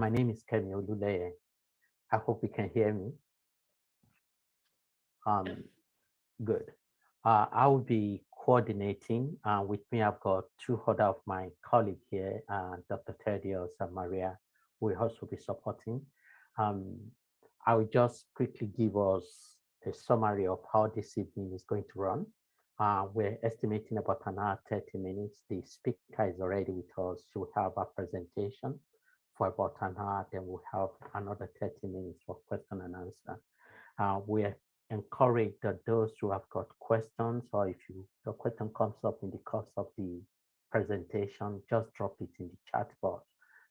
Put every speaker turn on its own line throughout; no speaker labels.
My name is Kemi Oluleye. I hope you can hear me. Good. I will be coordinating. With me, I've got two other of my colleagues here, Dr. Thaddeus and Maria, who will also be supporting. I will just quickly give us a summary of how this evening is going to run. We're estimating about an hour, 30 minutes. The speaker is already with us. She will have a presentation for about an hour, then we'll have another 30 minutes for question and answer. We're encouraged that those who have got questions, or if your question comes up in the course of the presentation, just drop it in the chat box.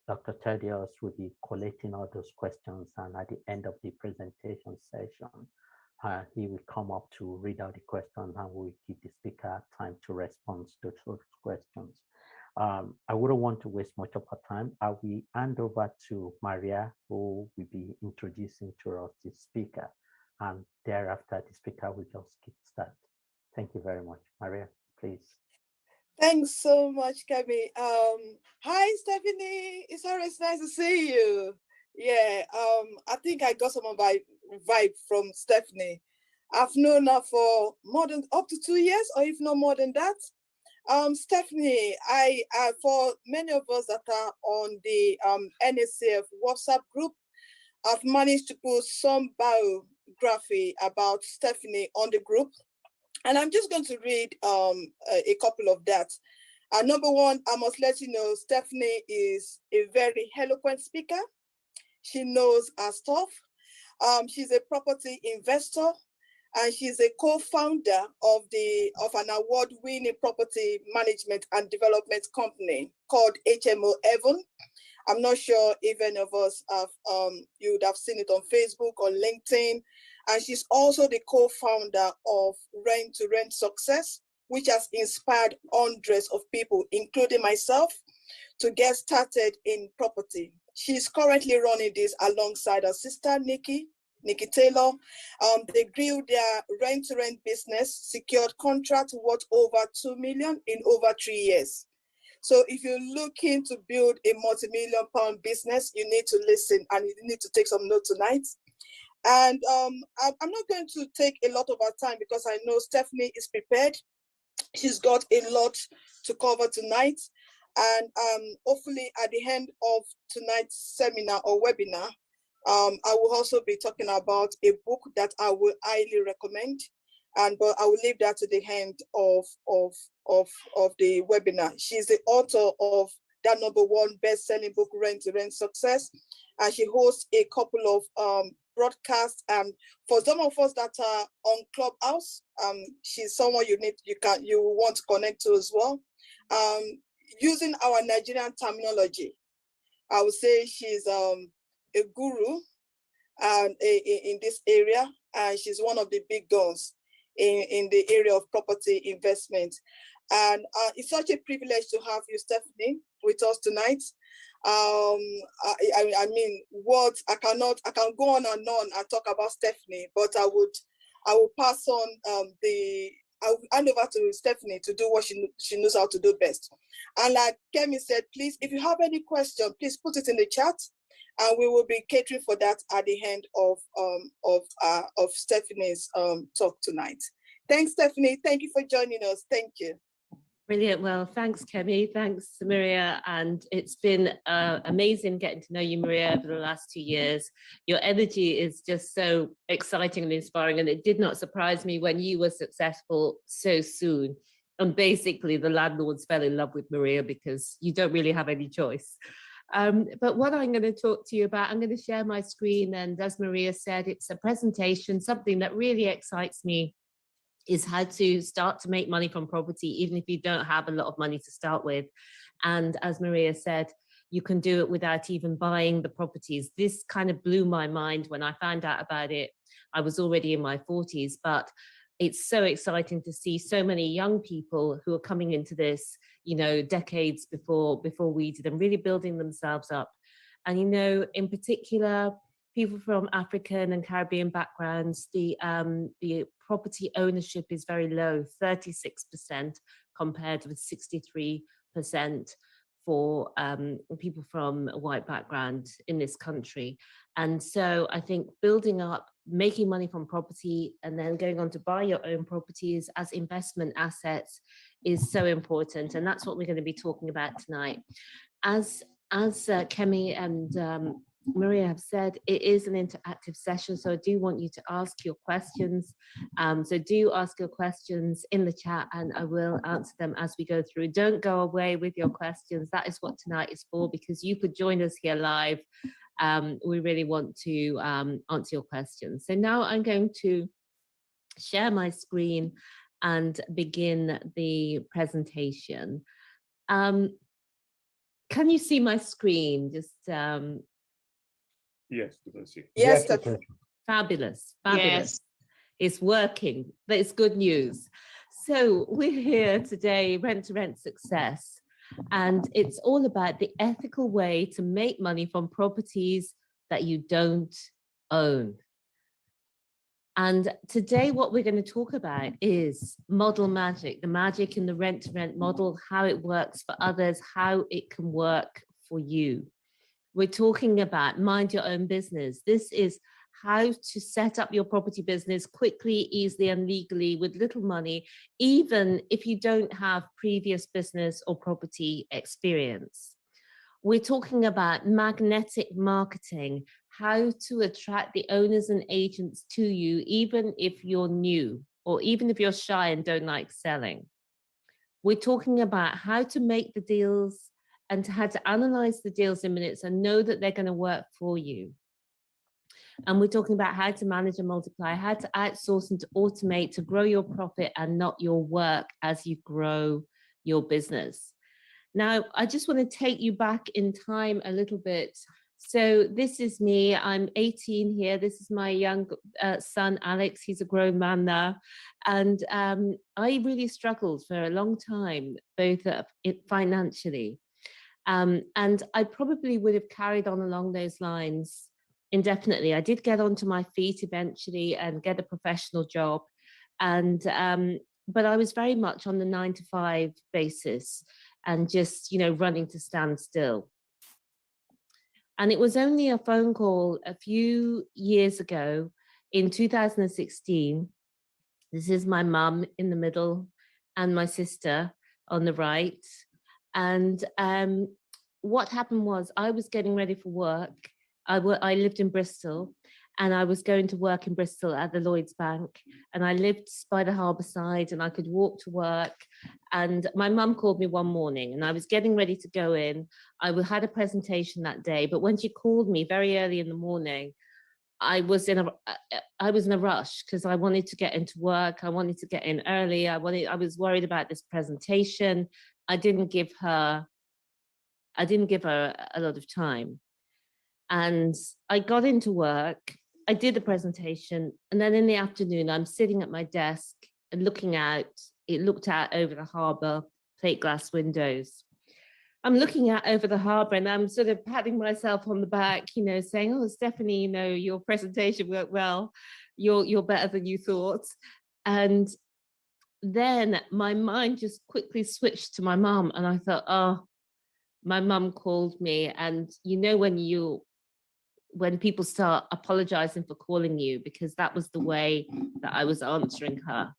Dr. Thaddeus will be collating all those questions, and at the end of the presentation session, he will come up to read out the questions, and we'll give the speaker time to respond to those questions. I wouldn't want to waste much of our time. I will hand over to Maria, who will be introducing to us the speaker, and thereafter the speaker will just kick start. Thank you very much. Maria, please.
Thanks so much, Kemi. Hi, Stephanie. It's always nice to see you. Yeah, I think I got some of my vibe from Stephanie. I've known her for more than up to 2 years, or if not more than that. Stephanie, I for many of us that are on the NSCF WhatsApp group, I've managed to put some biography about Stephanie on the group, and I'm just going to read a couple of that. Number one, I must let you know, Stephanie is a very eloquent speaker. She knows her stuff. She's a property investor, and she's a co-founder of an award-winning property management and development company called HMO Heaven. I'm not sure if any of us have, you would have seen it on Facebook or LinkedIn. And she's also the co-founder of Rent to Rent Success, which has inspired hundreds of people, including myself, to get started in property. She's currently running this alongside her sister, Nikki Taylor. They grew their rent-to-rent business, secured contracts worth over 2 million in over 3 years. So if you're looking to build a multi-million pound business, you need to listen and you need to take some notes tonight. And I'm not going to take a lot of our time because I know Stephanie is prepared. She's got a lot to cover tonight. And hopefully at the end of tonight's seminar or webinar, I will also be talking about a book that I will highly recommend. But I will leave that to the end of the webinar. She's the author of that #1 best-selling book, Rent to Rent Success, and she hosts a couple of broadcasts. And for some of us that are on Clubhouse, she's someone you want to connect to as well. Using our Nigerian terminology, I would say she's a guru in this area, and she's one of the big guns in the area of property investment. And it's such a privilege to have you, Stephanie, with us tonight. I mean, I can go on and talk about Stephanie, but I will pass on I'll hand over to Stephanie to do what she knows how to do best. And like Kemi said, please, if you have any question, please put it in the chat, and we will be catering for that at the end of Stephanie's talk tonight. Thanks, Stephanie. Thank you for joining us. Thank you.
Brilliant. Well, thanks, Kemi. Thanks, Maria. And it's been amazing getting to know you, Maria, over the last 2 years. Your energy is just so exciting and inspiring. And it did not surprise me when you were successful so soon. And basically, the landlords fell in love with Maria because you don't really have any choice. But what I'm going to talk to you about, I'm going to share my screen. And as Maria said, it's a presentation. Something that really excites me is how to start to make money from property, even if you don't have a lot of money to start with. And as Maria said, you can do it without even buying the properties. This kind of blew my mind when I found out about it. I was already in my 40s, but it's so exciting to see so many young people who are coming into this, you know, decades before we did, and really building themselves up. And, you know, in particular, people from African and Caribbean backgrounds, the property ownership is very low, 36% compared with 63% for people from a white background in this country. And so I think building up, making money from property, and then going on to buy your own properties as investment assets is so important. And that's what we're going to be talking about tonight. As Kemi and Maria have said, it is an interactive session, so I do want you to ask your questions. So do ask your questions in the chat, and I will answer them as we go through. Don't go away with your questions. That is what tonight is for, because you could join us here live. We really want to answer your questions. So now I'm going to share my screen and begin the presentation. Can you see my screen? Just
yes, we can see.
Yes,
Yes,
Stephanie.
fabulous.
Yes.
It's working. It's good news. So we're here today, Rent to Rent Success, and it's all about the ethical way to make money from properties that you don't own. And today what we're going to talk about is model magic, the magic in the rent to rent model, how it works for others, how it can work for you. We're talking about mind your own business. This is how to set up your property business quickly, easily, and legally with little money, even if you don't have previous business or property experience. We're talking about magnetic marketing, how to attract the owners and agents to you, even if you're new, or even if you're shy and don't like selling. We're talking about how to make the deals and how to analyze the deals in minutes and know that they're going to work for you. And we're talking about how to manage and multiply, how to outsource and to automate to grow your profit and not your work as you grow your business. Now, I just want to take you back in time a little bit. So this is me. I'm 18 here. This is my young son, Alex. He's a grown man now. And I really struggled for a long time, both financially. And I probably would have carried on along those lines indefinitely. I did get onto my feet eventually and get a professional job. And but I was very much on the 9-to-5 basis and just, running to stand still. And it was only a phone call a few years ago in 2016. This is my mum in the middle and my sister on the right. And what happened was I was getting ready for work. I lived in Bristol, and I was going to work in Bristol at the Lloyds Bank, and I lived by the harbour side and I could walk to work. And my mum called me one morning and I was getting ready to go in. I had a presentation that day, but when she called me very early in the morning, I was in a rush because I wanted to get into work. I wanted to get in early. I was worried about this presentation. I didn't give her a lot of time. And I got into work, I did the presentation, and then in the afternoon, I'm sitting at my desk and looking out. It looked out over the harbour, plate glass windows. I'm looking out over the harbour and I'm sort of patting myself on the back, saying, oh, Stephanie, your presentation went well. You're better than you thought. And then my mind just quickly switched to my mum, and I thought, oh, my mum called me. And when people start apologizing for calling you, because that was the way that I was answering her.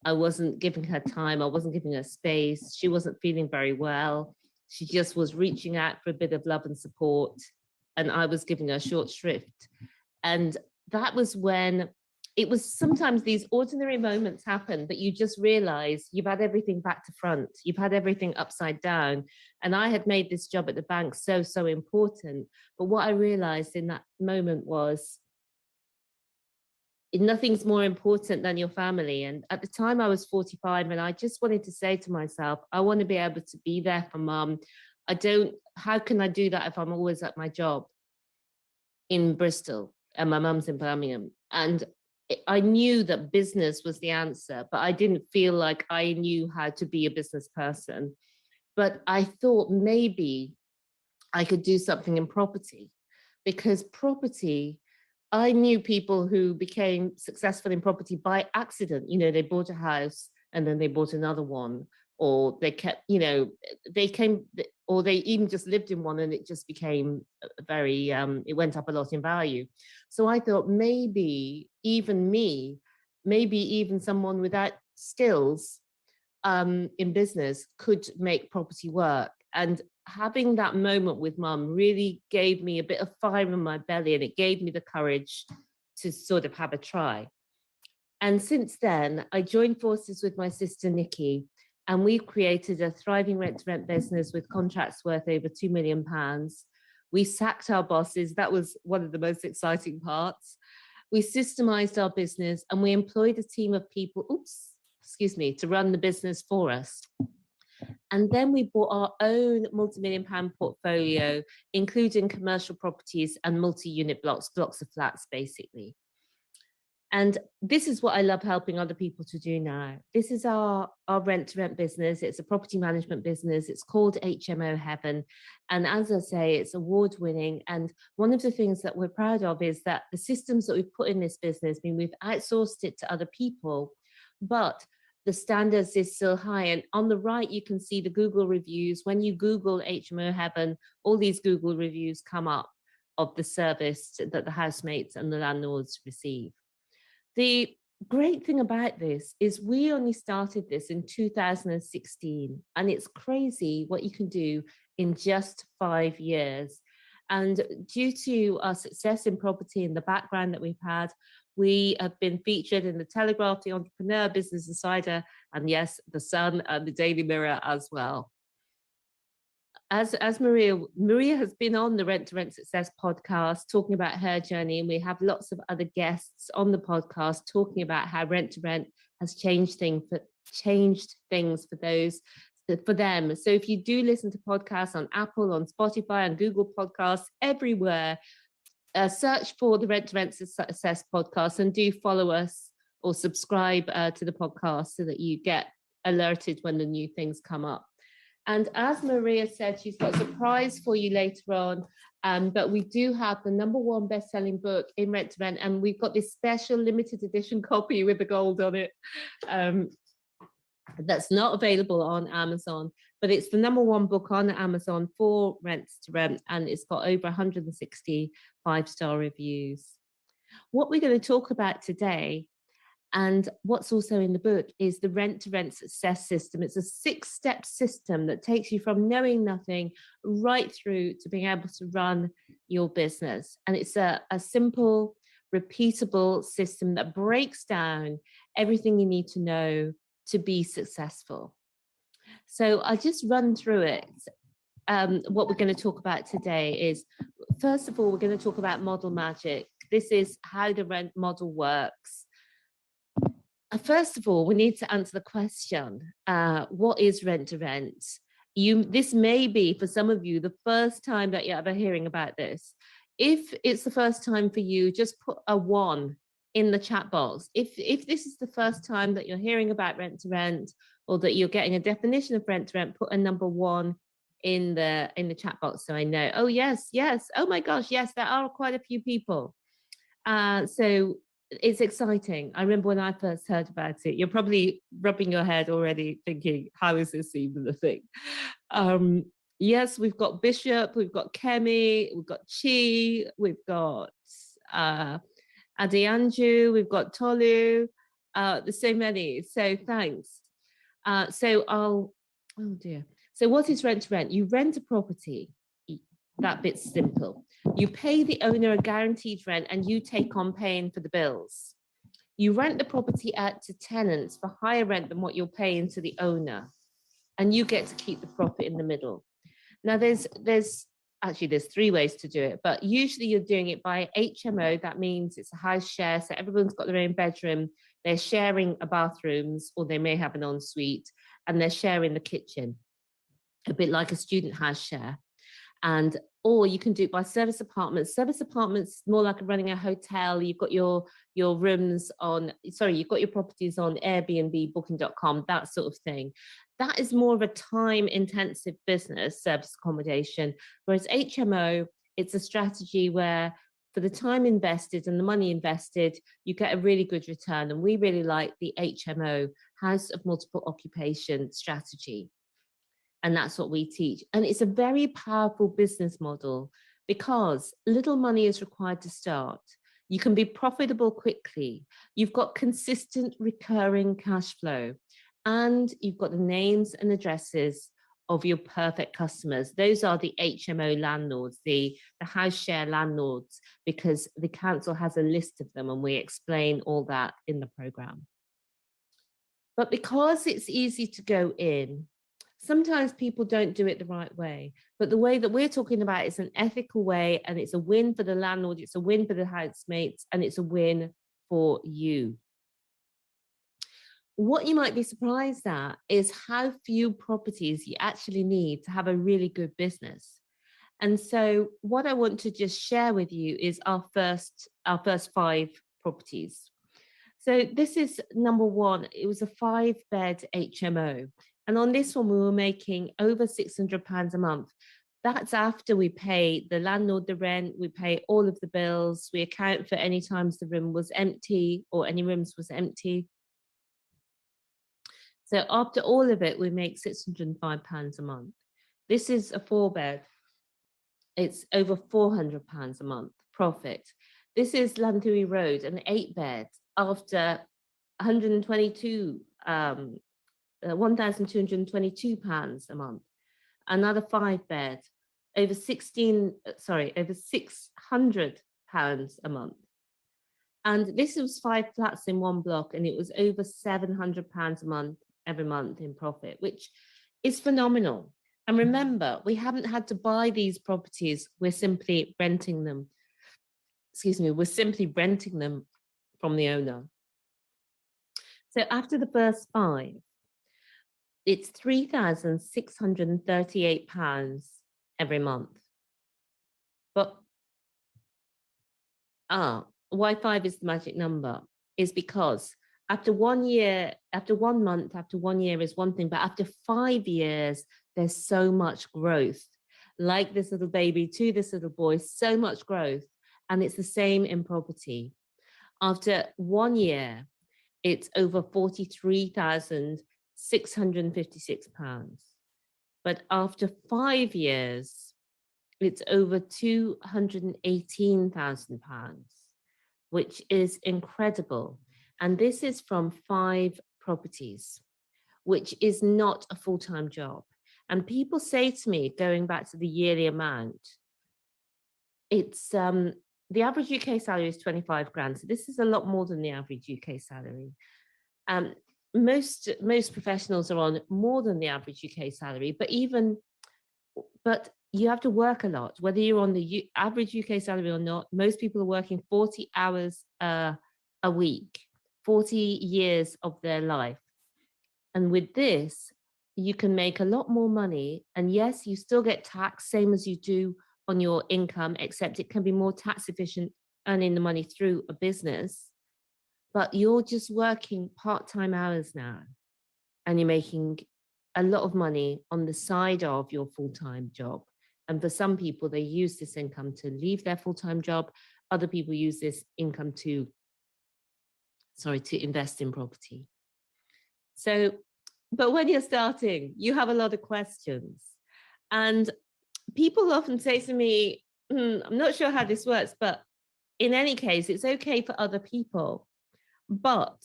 I wasn't giving her time. I wasn't giving her space. She wasn't feeling very well. She just was reaching out for a bit of love and support, and I was giving her short shrift. And that was when it was sometimes these ordinary moments happen, but you just realize you've had everything back to front. You've had everything upside down. And I had made this job at the bank so important. But what I realized in that moment was nothing's more important than your family. And at the time I was 45, and I just wanted to say to myself, I want to be able to be there for mum. How can I do that if I'm always at my job in Bristol and my mum's in Birmingham? And I knew that business was the answer, but I didn't feel like I knew how to be a business person. But I thought maybe I could do something in property, because property, I knew people who became successful in property by accident. They bought a house and then they bought another one, or they kept, or they even just lived in one and it just became very, it went up a lot in value. So I thought maybe even me, maybe even someone without skills in business could make property work. And having that moment with mum really gave me a bit of fire in my belly, and it gave me the courage to sort of have a try. And since then, I joined forces with my sister Nikki, and we've created a thriving rent-to-rent business with contracts worth over £2 million. We sacked our bosses. That was one of the most exciting parts. We systemized our business, and we employed a team of people, to run the business for us. And then we bought our own multi-million-pound portfolio, including commercial properties and multi-unit blocks of flats, basically. And this is what I love helping other people to do now. This is our rent-to-rent business. It's a property management business. It's called HMO Heaven. And as I say, it's award-winning. And one of the things that we're proud of is that the systems that we've put in this business, I mean, we've outsourced it to other people, but the standards is still high. And on the right, you can see the Google reviews. When you Google HMO Heaven, all these Google reviews come up of the service that the housemates and the landlords receive. The great thing about this is we only started this in 2016, and it's crazy what you can do in just 5 years. And due to our success in property and the background that we've had, we have been featured in the Telegraph, the Entrepreneur, Business Insider, and yes, the Sun and the Daily Mirror as well. As Maria has been on the Rent to Rent Success podcast talking about her journey, and we have lots of other guests on the podcast talking about how Rent to Rent has changed things for them. So if you do listen to podcasts on Apple, on Spotify, and Google Podcasts, everywhere, search for the Rent to Rent Success podcast, and do follow us or subscribe to the podcast so that you get alerted when the new things come up. And as Maria said, she's got a surprise for you later on. But we do have the #1 best-selling book in Rent to Rent, and we've got this special limited edition copy with the gold on it. That's not available on Amazon, but it's the #1 book on Amazon for Rent to Rent, and it's got over 160 5-star reviews. What we're going to talk about today, and what's also in the book, is the Rent to Rent Success System. It's a 6-step system that takes you from knowing nothing right through to being able to run your business. And it's a simple, repeatable system that breaks down everything you need to know to be successful. So I'll just run through it. What we're going to talk about today is, first of all, we're going to talk about model magic. This is how the rent model works. First of all, we need to answer the question, what is rent to rent? This may be, for some of you, the first time that you're ever hearing about this. If it's the first time for you, just put a 1 in the chat box. If this is the first time that you're hearing about rent to rent, or that you're getting a definition of rent to rent, put a #1 in the chat box so I know. Oh, yes. Oh my gosh, yes, there are quite a few people. So it's exciting. I remember when I first heard about it, you're probably rubbing your head already thinking, how is this even a thing? Yes, we've got Bishop, we've got Kemi, we've got Chi, we've got Adianju, we've got Tolu. There's so many, so thanks. Oh dear. So what is rent to rent? You rent a property. That bit's simple. You pay the owner a guaranteed rent, and you take on paying for the bills. You rent the property out to tenants for higher rent than what you're paying to the owner, and you get to keep the profit in the middle. Now, there's 3 ways to do it, but usually you're doing it by HMO. That means it's a house share, so everyone's got their own bedroom. They're sharing a bathrooms, or they may have an ensuite, and they're sharing the kitchen, a bit like a student house share. Or you can do it by service apartments. Service apartments, more like running a hotel. You've got your rooms on, you've got your properties on Airbnb, Booking.com, that sort of thing. That is more of a time-intensive business, service accommodation, whereas HMO, it's a strategy where for the time invested and the money invested, you get a really good return. And we really like the HMO, House of Multiple Occupation strategy. And that's what we teach. And it's a very powerful business model because little money is required to start. You can be profitable quickly. You've got consistent recurring cash flow, and you've got the names and addresses of your perfect customers. Those are the HMO landlords, the house share landlords, because the council has a list of them and we explain all that in the program. But because it's easy to go in, sometimes people don't do it the right way. But the way that we're talking about is an ethical way, and it's a win for the landlord, it's a win for the housemates, and it's a win for you. What you might be surprised at is how few properties you actually need to have a really good business. And so what I want to just share with you is our first 5 properties. So this is number 1. It was a 5-bed HMO. And on this one, we were making over £600 a month. That's after we pay the landlord the rent, we pay all of the bills, we account for any times the room was empty or any rooms was empty. So after all of it, we make £605 a month. This is a 4-bed. It's over £400 a month profit. This is Lanthui Road, an 8-bed, after £122 £1,222 a month. Another 5-bed, over £600 a month. And this was 5 flats in one block, and it was over £700 a month every month in profit, which is phenomenal. And remember, we haven't had to buy these properties, we're simply renting them. We're simply renting them from the owner. So after the first 5, it's £3,638 every month. But why 5 is the magic number is because after 1 year, after 1 month, after 1 year is one thing, but after 5 years, there's so much growth. Like this little baby to this little boy, so much growth. And it's the same in property. After 1 year, it's over £43,656. But after 5 years, it's over £218,000, which is incredible. And this is from 5 properties, which is not a full-time job. And people say to me, going back to the yearly amount, it's the average UK salary is 25 grand. So this is a lot more than the average UK salary. Most professionals are on more than the average UK salary, but you have to work a lot, whether you're on the average UK salary or not. Most people are working 40 hours a week, 40 years of their life. And with this, you can make a lot more money. And yes, you still get taxed, same as you do on your income, except it can be more tax efficient earning the money through a business. But you're just working part-time hours now, and you're making a lot of money on the side of your full-time job. And for some people, they use this income to leave their full-time job. Other people use this income to invest in property. So, but when you're starting, you have a lot of questions. And people often say to me, I'm not sure how this works, but in any case, it's okay for other people. But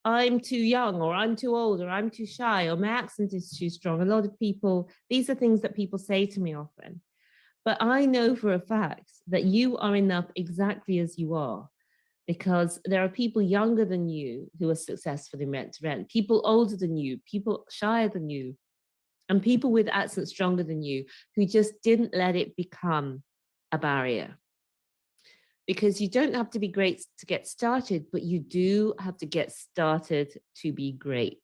I'm too young, or I'm too old, or I'm too shy, or my accent is too strong. A lot of people, these are things that people say to me often. But I know for a fact that you are enough exactly as you are, because there are people younger than you who are successful in rent to rent, people older than you, people shyer than you, and people with accents stronger than you who just didn't let it become a barrier. Because you don't have to be great to get started, but you do have to get started to be great.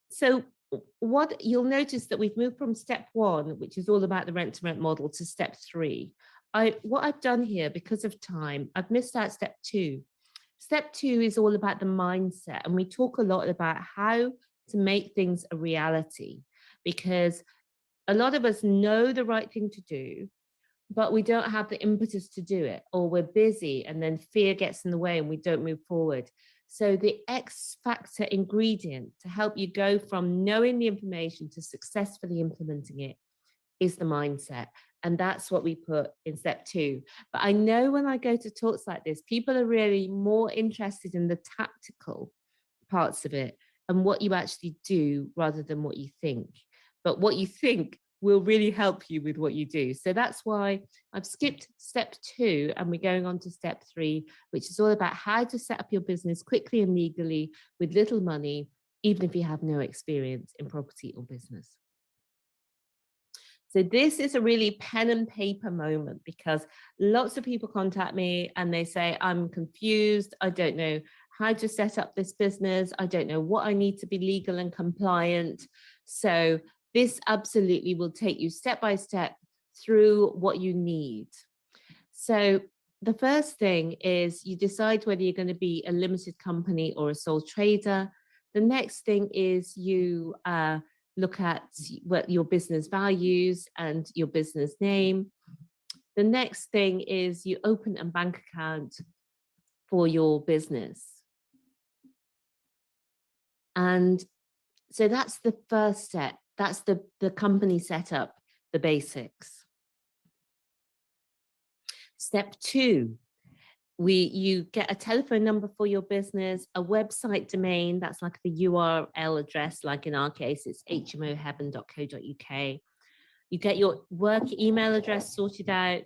So what you'll notice that we've moved from step 1, which is all about the rent to rent model, to step 3. What I've done here, because of time, I've missed out step 2. Step 2 is all about the mindset. And we talk a lot about how to make things a reality, because a lot of us know the right thing to do, but we don't have the impetus to do it, or we're busy and then fear gets in the way and we don't move forward. So the X factor ingredient to help you go from knowing the information to successfully implementing it is the mindset. And that's what we put in step 2. But I know when I go to talks like this, people are really more interested in the tactical parts of it and what you actually do rather than what you think. But what you think will really help you with what you do. So that's why I've skipped step 2 and we're going on to step 3, which is all about how to set up your business quickly and legally with little money, even if you have no experience in property or business. So this is a really pen and paper moment because lots of people contact me and they say, I'm confused. I don't know how to set up this business. I don't know what I need to be legal and compliant. So this absolutely will take you step by step through what you need. So the first thing is you decide whether you're going to be a limited company or a sole trader. The next thing is you look at what your business values and your business name. The next thing is you open a bank account for your business. And so that's the first step. That's the company setup, the basics. Step 2, you get a telephone number for your business, a website domain, that's like the URL address, like in our case, it's hmoheaven.co.uk. You get your work email address sorted out.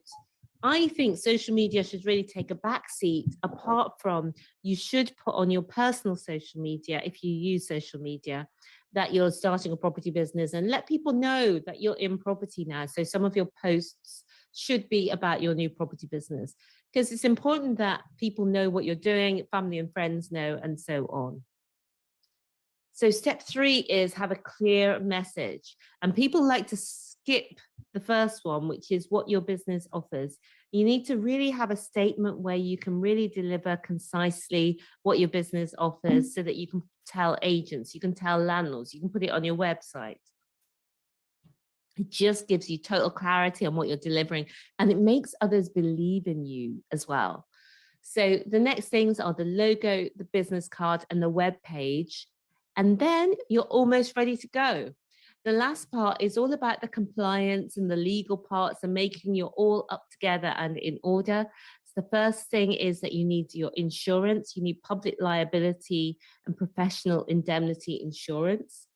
I think social media should really take a back seat, apart from you should put on your personal social media, if you use social media, that you're starting a property business and let people know that you're in property now. So some of your posts should be about your new property business, because it's important that people know what you're doing, family and friends know, and so on. So step 3 is have a clear message. And people like to skip the first one, which is what your business offers. You need to really have a statement where you can really deliver concisely what your business offers so that you can tell agents, you can tell landlords, you can put it on your website. It just gives you total clarity on what you're delivering, and it makes others believe in you as well. So the next things are the logo, the business card, and the web page. And then you're almost ready to go. The last part is all about the compliance and the legal parts and making you all up together and in order. So the first thing is that you need your insurance. You need public liability and professional indemnity insurance.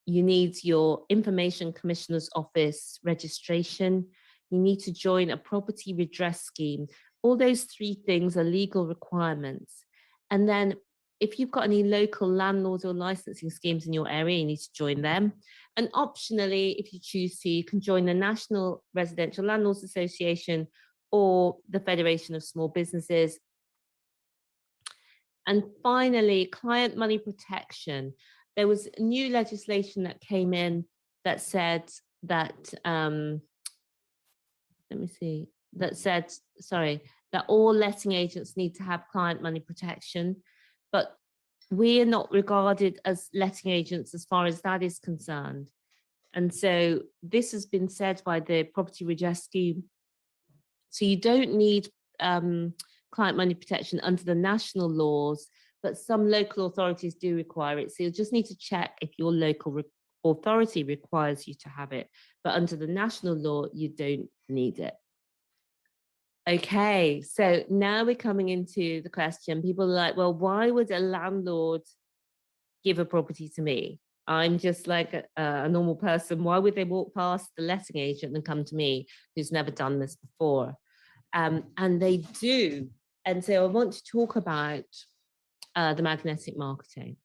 You need your Information Commissioner's Office registration. You need to join a property redress scheme. All those 3 things are legal requirements. And then if you've got any local landlords or licensing schemes in your area, you need to join them. And optionally, if you choose to, you can join the National Residential Landlords Association or the Federation of Small Businesses. And finally, client money protection. There was new legislation that came in that said that, that all letting agents need to have client money protection, but we are not regarded as letting agents as far as that is concerned. And so this has been said by the Property Redress Scheme. So you don't need client money protection under the national laws, but some local authorities do require it. So you'll just need to check if your local authority requires you to have it. But under the national law, you don't need it. Okay, so now we're coming into the question. People are like, well, why would a landlord give a property to me? I'm just like a normal person. Why would they walk past the letting agent and come to me who's never done this before? And they do. And so I want to talk about the magnetic marketing.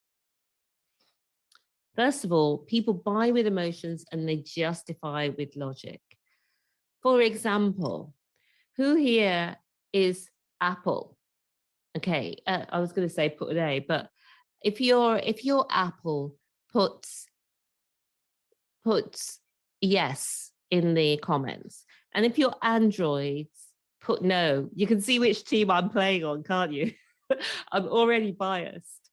First of all, people buy with emotions and they justify with logic. For example, who here is Apple? Okay, I was going to say put an A, but if your Apple puts yes in the comments, and if your Androids put no, you can see which team I'm playing on, can't you? I'm already biased,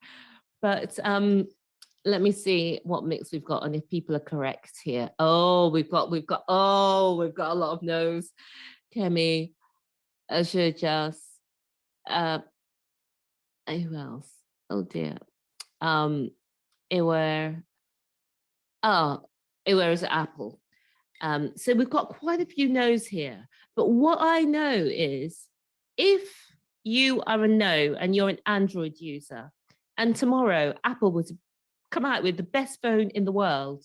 but let me see what mix we've got and if people are correct here. Oh, we've got a lot of no's. Kemi, Ashurjas, who else? Oh dear. It was Apple. So we've got quite a few no's here. But what I know is if you are a no and you're an Android user, and tomorrow Apple was to come out with the best phone in the world,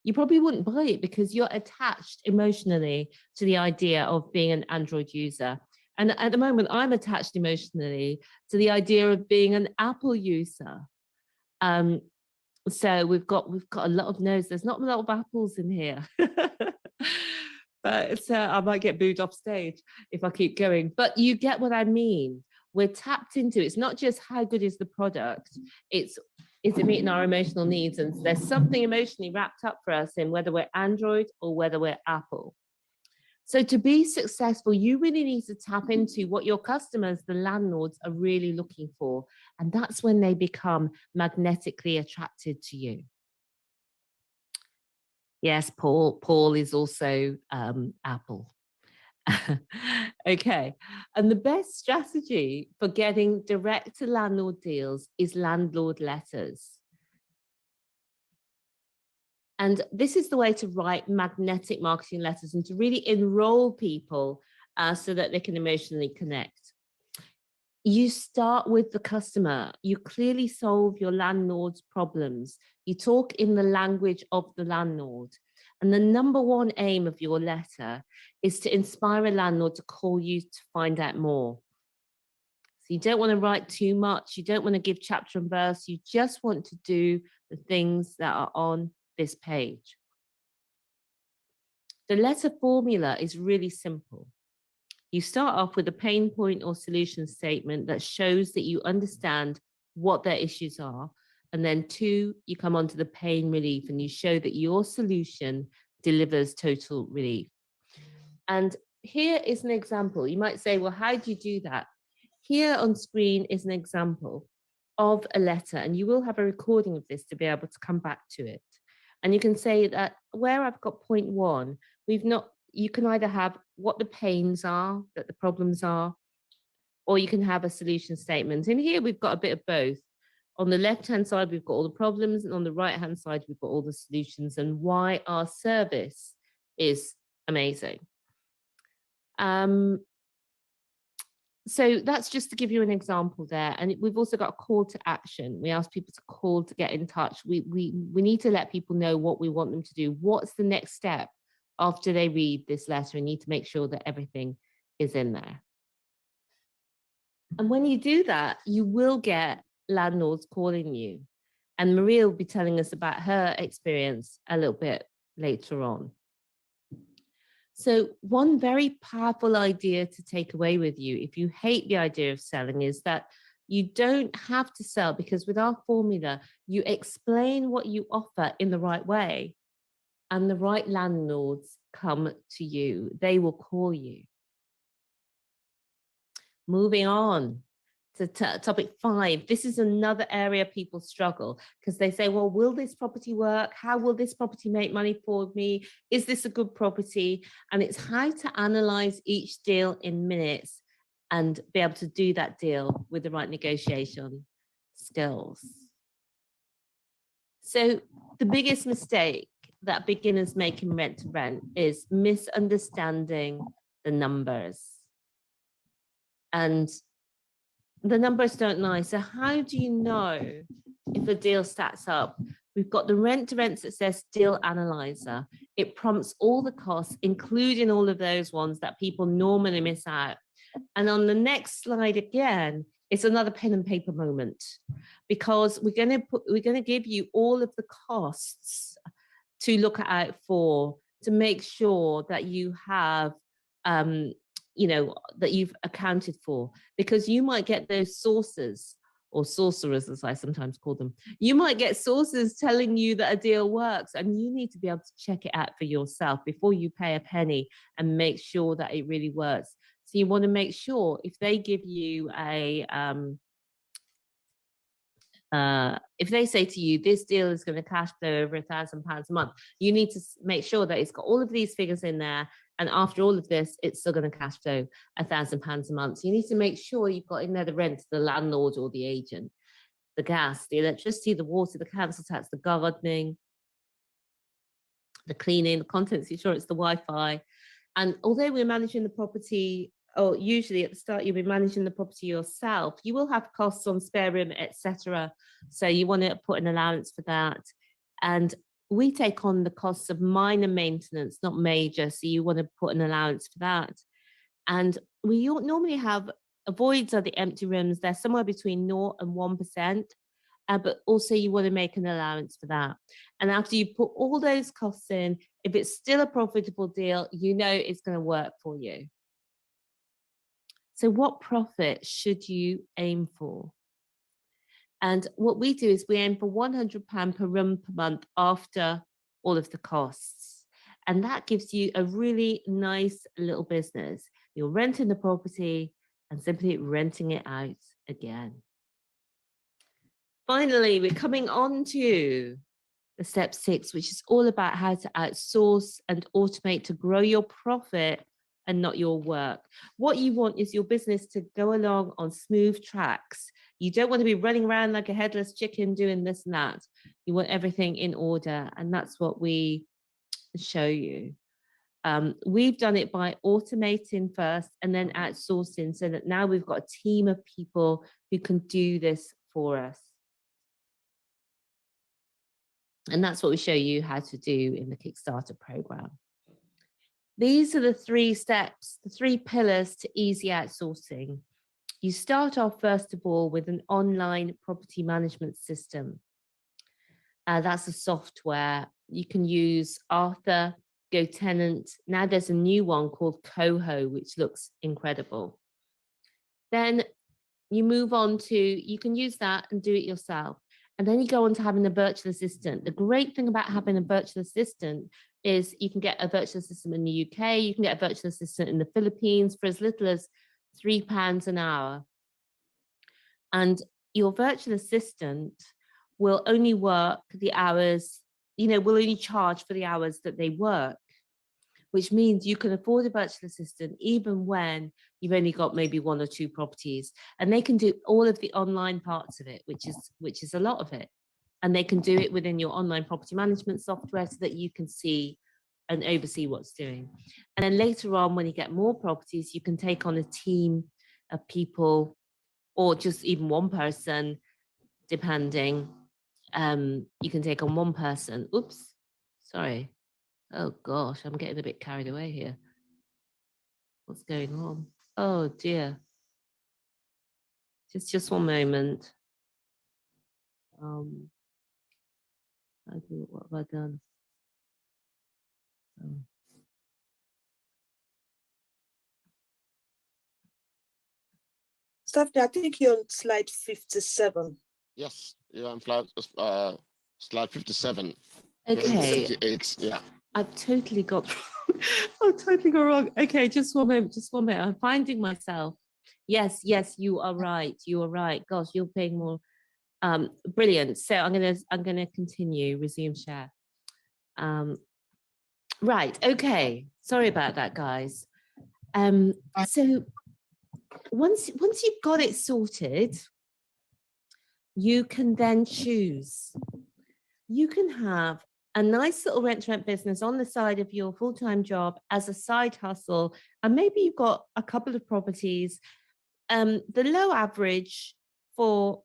you probably wouldn't buy it because you're attached emotionally to the idea of being an Android user. And at the moment, I'm attached emotionally to the idea of being an Apple user. So we've got a lot of no's. There's not a lot of apples in here. But I might get booed off stage if I keep going. But you get what I mean. We're tapped into, it's not just how good is the product, is it meeting our emotional needs? And there's something emotionally wrapped up for us in whether we're Android or whether we're Apple. So to be successful, you really need to tap into what your customers, the landlords, are really looking for. And that's when they become magnetically attracted to you. Yes, Paul is also Apple. Okay, and the best strategy for getting direct to landlord deals is landlord letters. And this is the way to write magnetic marketing letters and to really enroll people so that they can emotionally connect. You start with the customer. You clearly solve your landlord's problems. You talk in the language of the landlord. And the number one aim of your letter is to inspire a landlord to call you to find out more. So you don't want to write too much. You don't want to give chapter and verse. You just want to do the things that are on this page. The letter formula is really simple. You start off with a pain point or solution statement that shows that you understand what their issues are. And then 2, you come on to the pain relief and you show that your solution delivers total relief. And here is an example. You might say, well, how do you do that? Here on screen is an example of a letter, and you will have a recording of this to be able to come back to it. And you can say that where I've got point 1, you can either have what the pains are, that the problems are, or you can have a solution statement. And here we've got a bit of both. On the left-hand side, we've got all the problems, and on the right-hand side, we've got all the solutions and why our service is amazing. So that's just to give you an example there. And we've also got a call to action. We ask people to call to get in touch. We need to let people know what we want them to do. What's the next step after they read this letter? And need to make sure that everything is in there. And when you do that, you will get landlords calling you. And Maria will be telling us about her experience a little bit later on. So one very powerful idea to take away with you, if you hate the idea of selling, is that you don't have to sell, because with our formula, you explain what you offer in the right way, and the right landlords come to you. They will call you. Moving on to topic 5. This is another area people struggle, because they say, well, will this property work? How will this property make money for me? Is this a good property? And it's how to analyze each deal in minutes and be able to do that deal with the right negotiation skills. So the biggest mistake that beginners make in rent to rent is misunderstanding the numbers. And the numbers don't lie. So how do you know if a deal stacks up? We've got the rent to rent success deal analyzer. It prompts all the costs, including all of those ones that people normally miss out. And on the next slide again, it's another pen and paper moment, because we're going to give you all of the costs to look out for, to make sure that you have that you've accounted for, because you might get those sources, or sorcerers, as I sometimes call them. You might get sources telling you that a deal works, and you need to be able to check it out for yourself before you pay a penny and make sure that it really works. So you want to make sure if they give you a if they say to you, this deal is going to cash flow over £1,000 a month, you need to make sure that it's got all of these figures in there. And after all of this, it's still going to cash flow £1,000 a month. So you need to make sure you've got in there the rent, the landlord or the agent, the gas, the electricity, the water, the council tax, the gardening, the cleaning, the contents insurance, the Wi-Fi. And although we're managing the property, or usually at the start you'll be managing the property yourself, you will have costs on spare room, etc. So you want to put an allowance for that. And we take on the costs of minor maintenance, not major. So you want to put an allowance for that. And we normally have voids are the empty rooms. They're somewhere between 0 and 1%. But also you want to make an allowance for that. And after you put all those costs in, if it's still a profitable deal, you know it's going to work for you. So what profit should you aim for? And what we do is we aim for £100 per room per month after all of the costs. And that gives you a really nice little business. You're renting the property and simply renting it out again. Finally, we're coming on to the step 6, which is all about how to outsource and automate to grow your profit and not your work. What you want is your business to go along on smooth tracks. You don't want to be running around like a headless chicken doing this and that. You want everything in order, and that's what we show you. We've done it by automating first and then outsourcing, so that now we've got a team of people who can do this for us. And that's what we show you how to do in the Kickstarter program. These are the 3 steps, the 3 pillars to easy outsourcing. You start off, first of all, with an online property management system. That's a software. You can use Arthur, GoTenant. Now there's a new one called Coho, which looks incredible. Then you move on to, you can use that and do it yourself. And then you go on to having a virtual assistant. The great thing about having a virtual assistant is you can get a virtual assistant in the UK, you can get a virtual assistant in the Philippines for as little as £3 an hour. And your virtual assistant will only work the hours, will only charge for the hours that they work, which means you can afford a virtual assistant even when you've only got maybe 1 or 2 properties, and they can do all of the online parts of it, which is a lot of it. And they can do it within your online property management software so that you can see and oversee what's doing. And then later on, when you get more properties, you can take on a team of people, or just even one person, depending. You can take on one person. Oops, sorry. Oh gosh, I'm getting a bit carried away here. What's going on? Oh dear. Just one moment. What have I done?
Stephanie, I think you're on slide 57.
Yes, yeah, I'm slide 57.
Okay.
58, yeah.
I've totally got wrong. Okay, just one moment. I'm finding myself. Yes, you are right. You are right. Gosh, you're paying more. Brilliant. So I'm gonna continue, resume share. Right, okay. Sorry about that, guys. So once you've got it sorted, you can then choose. You can have a nice little rent-to-rent business on the side of your full-time job as a side hustle, and maybe you've got a couple of properties. The low average for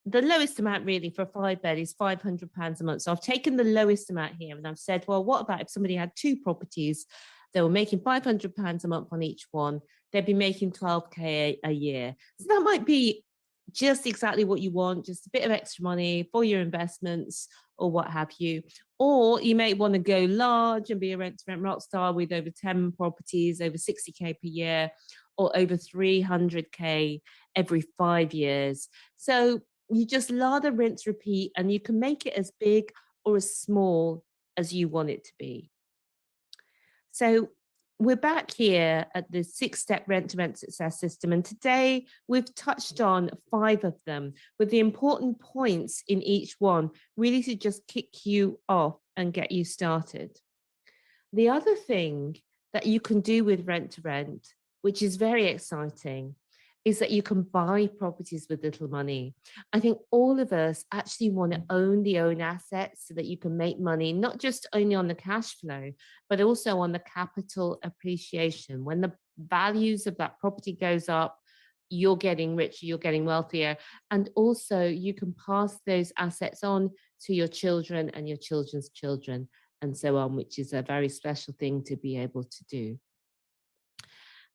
the lowest amount really for a 5-bed is £500 a month. So I've taken the lowest amount here and I've said, well, what about if somebody had 2 properties? They were making £500 a month on each one. They'd be making 12k a year. So that might be just exactly what you want, just a bit of extra money for your investments or what have you. Or you may want to go large and be a rent-to-rent rock star with over 10 properties, over 60k per year, or over 300k every 5 years. So you just lather, rinse, repeat, and you can make it as big or as small as you want it to be. So We're back here at the 6-step rent-to-rent success system, and today we've touched on 5 of them with the important points in each one, really to just kick you off and get you started. The other thing that you can do with rent-to-rent, which is very exciting, is that you can buy properties with little money. I think all of us actually want to own the own assets so that you can make money, not just only on the cash flow, but also on the capital appreciation. When the values of that property goes up, you're getting richer, you're getting wealthier, and also you can pass those assets on to your children and your children's children and so on, which is a very special thing to be able to do.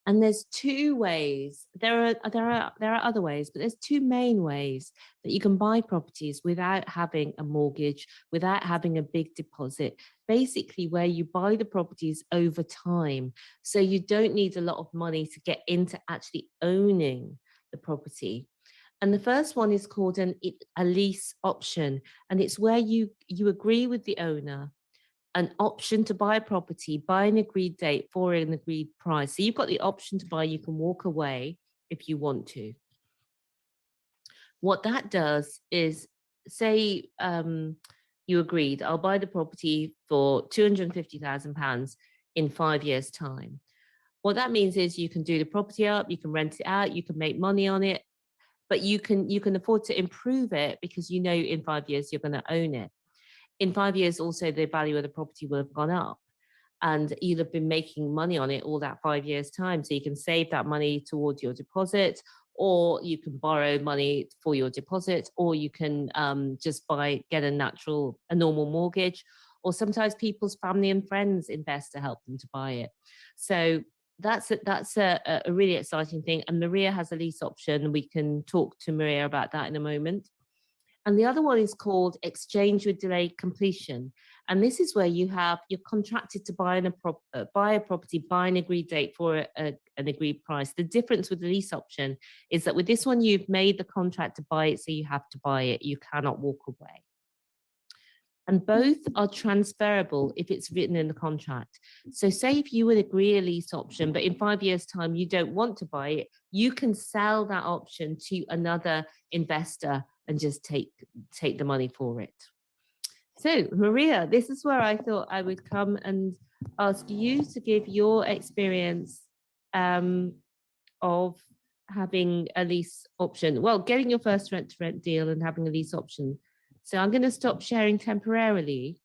And there's 2 ways. There are other ways, but there's 2 main ways that you can buy properties without having a mortgage, without having a big deposit. Basically, where you buy the properties over time, so you don't need a lot of money to get into actually owning the property. And the first one is called a lease option, and it's where you agree with the owner an option to buy a property by an agreed date for an agreed price. So you've got the option to buy, you can walk away if you want to. What that does is, say you agreed, I'll buy the property for £250,000 in 5 years' time. What that means is you can do the property up, you can rent it out, you can make money on it, but you can afford to improve it because you know in 5 years you're going to own it. In 5 years, also, the value of the property will have gone up and you'll have been making money on it all that 5 years' time. So you can save that money towards your deposit, or you can borrow money for your deposit, or you can just get a normal mortgage, or sometimes people's family and friends invest to help them to buy it. So that's a really exciting thing. And Maria has a lease option. We can talk to Maria about that in a moment. And the other one is called exchange with delayed completion. And this is where you're contracted to buy a property by an agreed date for an agreed price. The difference with the lease option is that with this one, you've made the contract to buy it, so you have to buy it. You cannot walk away. And both are transferable if it's written in the contract. So say if you would agree a lease option, but in 5 years' time, you don't want to buy it, you can sell that option to another investor and just take the money for it. So Maria, this is where I thought I would come and ask you to give your experience of having a lease option. Well, getting your first rent-to-rent deal and having a lease option. So I'm going to stop sharing temporarily,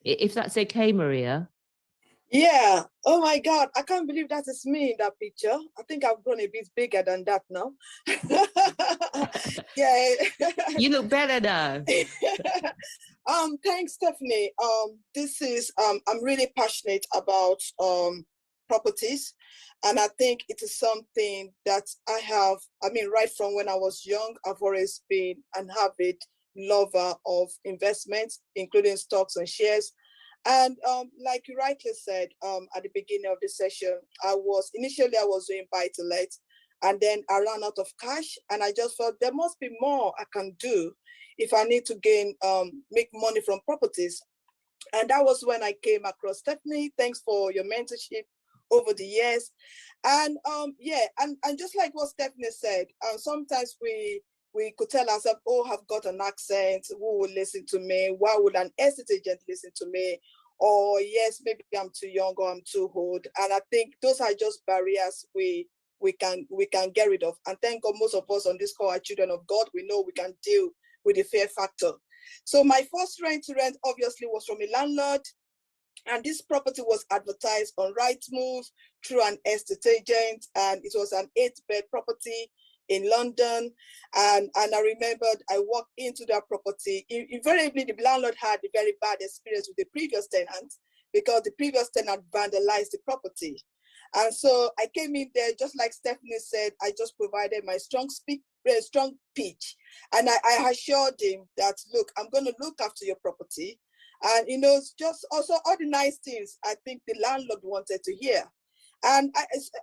if that's okay, Maria.
Yeah. Oh my God. I can't believe that is me in that picture. I think I've grown a bit bigger than that now. Yeah.
You look better now.
Thanks, Stephanie. This is I'm really passionate about properties. And I think it is something that right from when I was young, I've always been an avid lover of investments, including stocks and shares. And like you rightly said at the beginning of the session, I was doing buy-to-let, and then I ran out of cash, and I just felt there must be more I can do if I need to make money from properties. And that was when I came across Stephanie. Thanks for your mentorship over the years. And and just like what Stephanie said, sometimes we could tell ourselves, oh, I've got an accent, who will listen to me? Why would an estate agent listen to me? Or yes, maybe I'm too young or I'm too old. And I think those are just barriers we can get rid of. And thank God most of us on this call are children of God. We know we can deal with the fear factor. So my first rent-to-rent obviously was from a landlord. And this property was advertised on Rightmove through an estate agent, and it was an 8-bed property in London. And I remembered I walked into that property. Invariably, the landlord had a very bad experience with the previous tenant because the previous tenant vandalized the property. And so I came in there, just like Stephanie said, I just provided my strong pitch. And I assured him that, look, I'm going to look after your property. And, just also all the nice things I think the landlord wanted to hear. And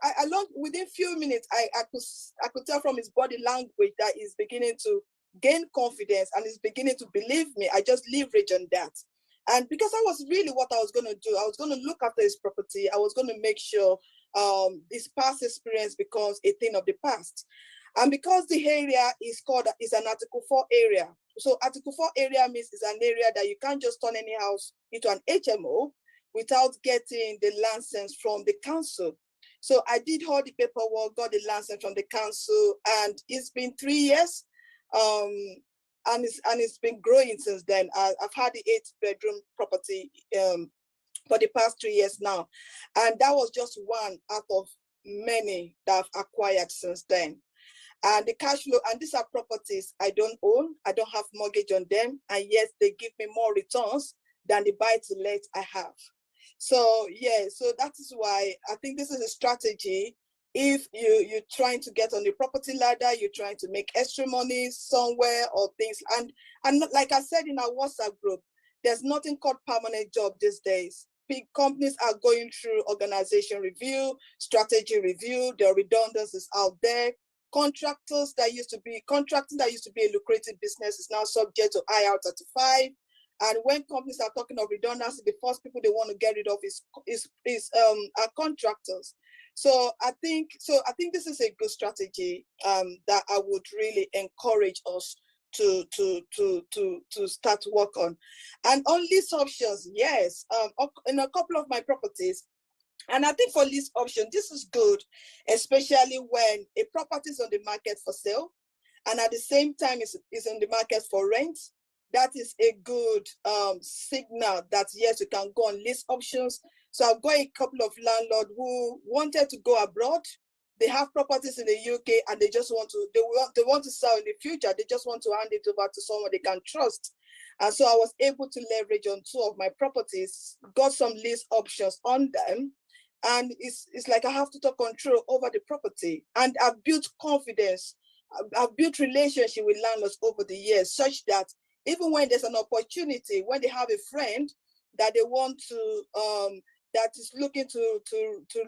I learned within few minutes, I could tell from his body language that he's beginning to gain confidence and he's beginning to believe me. I just leverage on that. And because I was really what I was going to do, I was going to look after his property. I was going to make sure this past experience becomes a thing of the past. And because the area is an Article 4 area. So Article 4 area means it's an area that you can't just turn any house into an HMO without getting the license from the council. So I did all the paperwork, got the license from the council, and it's been 3 years. And it's been growing since then. I've had the 8-bedroom property for the past 3 years now. And that was just one out of many that I've acquired since then. And the cash flow, and these are properties I don't own, I don't have mortgage on them, and yet they give me more returns than the buy-to-let I have. So yeah, so that is why I think this is a strategy. If you're trying to get on the property ladder, you're trying to make extra money somewhere or things, and like I said in our WhatsApp group, there's nothing called permanent job these days. Big companies are going through organization review, strategy review, there are redundancies out there. Contracting that used to be a lucrative business is now subject to IR35. And when companies are talking of redundancy, the first people they want to get rid of are contractors. So I think this is a good strategy that I would really encourage us to start work on. And on lease options, yes, in a couple of my properties. And I think for lease option, this is good, especially when a property is on the market for sale and at the same time is on the market for rent. That is a good signal that yes, you can go on lease options. So I've got a couple of landlords who wanted to go abroad. They have properties in the UK and they just want to sell in the future. They just want to hand it over to someone they can trust. And so I was able to leverage on 2 of my properties, got some lease options on them. And it's like I have total control over the property. And I've built confidence. I've built relationship with landlords over the years, such that even when there's an opportunity, when they have a friend that they want to, that is looking to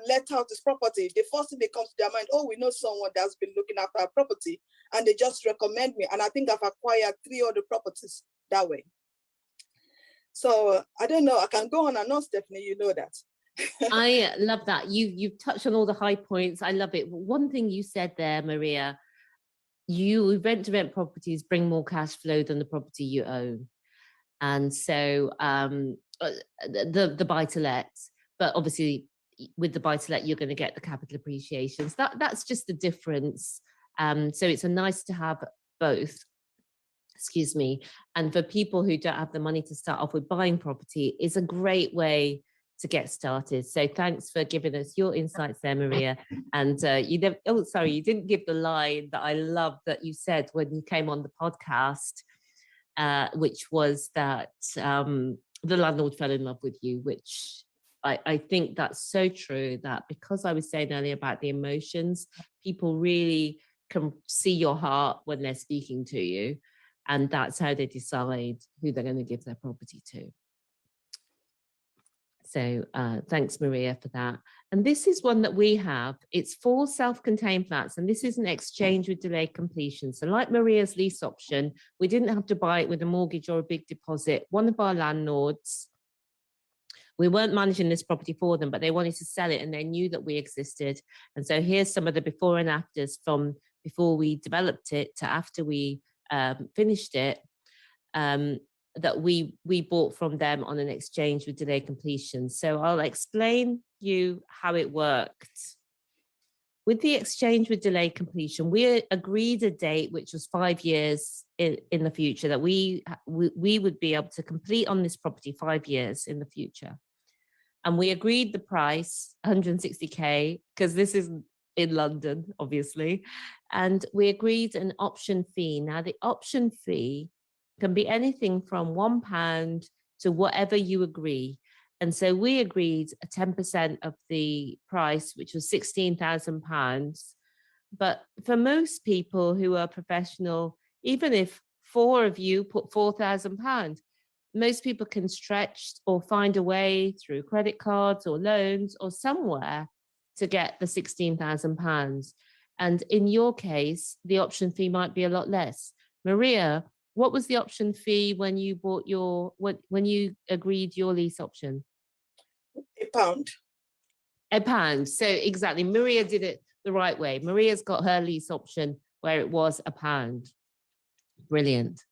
let out this property, the first thing that comes to their mind, oh, we know someone that's been looking after our property, and they just recommend me. And I think I've acquired 3 other properties that way. So I don't know, I can go on and on, Stephanie, you know that.
I love that. You've touched on all the high points. I love it. One thing you said there, Maria, you rent-to-rent properties bring more cash flow than the property you own. And so the buy-to-let, but obviously with the buy-to-let, you're going to get the capital appreciations. That's just the difference. So it's nice to have both. Excuse me. And for people who don't have the money to start off with buying property, it's a great way to get started. So thanks for giving us your insights there, Maria. And you didn't give the line that I love that you said when you came on the podcast, which was that the landlord fell in love with you, which I think that's so true, that because I was saying earlier about the emotions, people really can see your heart when they're speaking to you. And that's how they decide who they're going to give their property to. So thanks, Maria, for that. And this is one that we have. It's 4 self-contained flats, and this is an exchange with delayed completion. So like Maria's lease option, we didn't have to buy it with a mortgage or a big deposit. One of our landlords, we weren't managing this property for them, but they wanted to sell it and they knew that we existed. And so here's some of the before and afters from before we developed it to after we finished it. That we bought from them on an exchange with delayed completion. So I'll explain you how it worked. With the exchange with delayed completion, we agreed a date which was 5 years in the future, that we would be able to complete on this property 5 years in the future. And we agreed the price, 160K, because this is in London, obviously. And we agreed an option fee. Now the option fee can be anything from £1 to whatever you agree. And so we agreed a 10% of the price, which was £16,000. But for most people who are professional, even if 4 of you put £4,000, most people can stretch or find a way through credit cards or loans or somewhere to get the £16,000. And in your case, the option fee might be a lot less. Maria what was the option fee when you bought your, when you agreed your lease option?
£1.
£1. So exactly, Maria did it the right way. Maria's got her lease option where it was £1. Brilliant.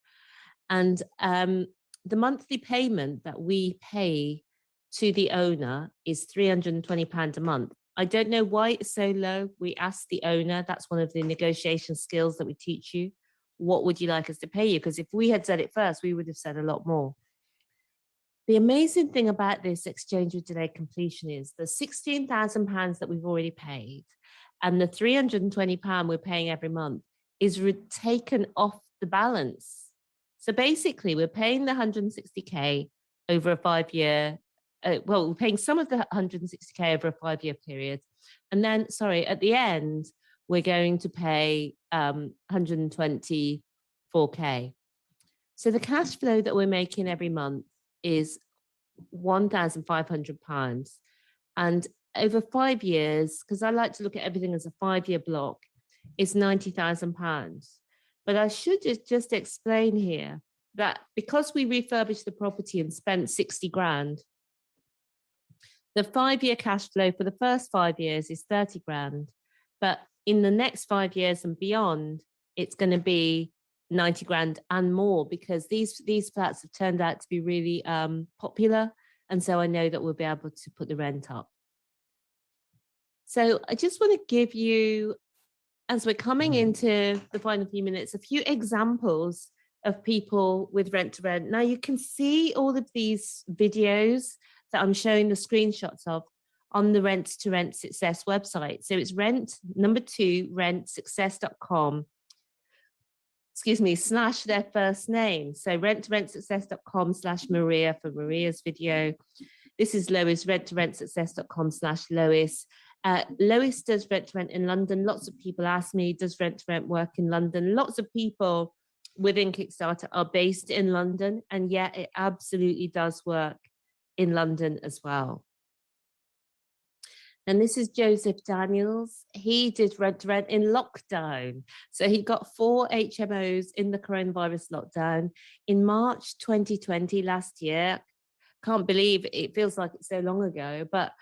And the monthly payment that we pay to the owner is £320 a month. I don't know why it's so low. We asked the owner, that's one of the negotiation skills that we teach you. What would you like us to pay you? Because if we had said it first, we would have said a lot more. The amazing thing about this exchange with delayed completion is the £16,000 that we've already paid and the £320 we're paying every month is taken off the balance. So basically, we're paying the 160K over a 5-year, well, we're paying some of the 160K over a 5-year period. And then, sorry, at the end, we're going to pay 124K. So the cash flow that we're making every month is £1,500. And over 5 years, because I like to look at everything as a 5-year block, is £90,000. But I should just explain here that because we refurbished the property and spent 60 grand, the 5-year cash flow for the first 5 years is 30 grand. But in the next 5 years and beyond, it's going to be 90 grand and more because these flats have turned out to be really popular. And so I know that we'll be able to put the rent up. So I just want to give you, as we're coming into the final few minutes, a few examples of people with rent to rent. Now you can see all of these videos that I'm showing the screenshots of on the Rent to Rent Success website. So it's rentsuccess.com, / their first name. So renttoRentSuccess.com/Maria for Maria's video. This is Lois, renttoRentSuccess.com/Lois. Lois does rent to rent in London. Lots of people ask me, does rent to rent work in London? Lots of people within Kickstarter are based in London, and yet it absolutely does work in London as well. And this is Joseph Daniels. He did rent to rent in lockdown. So he got 4 HMOs in the coronavirus lockdown in March 2020, last year. Can't believe it feels like it's so long ago, but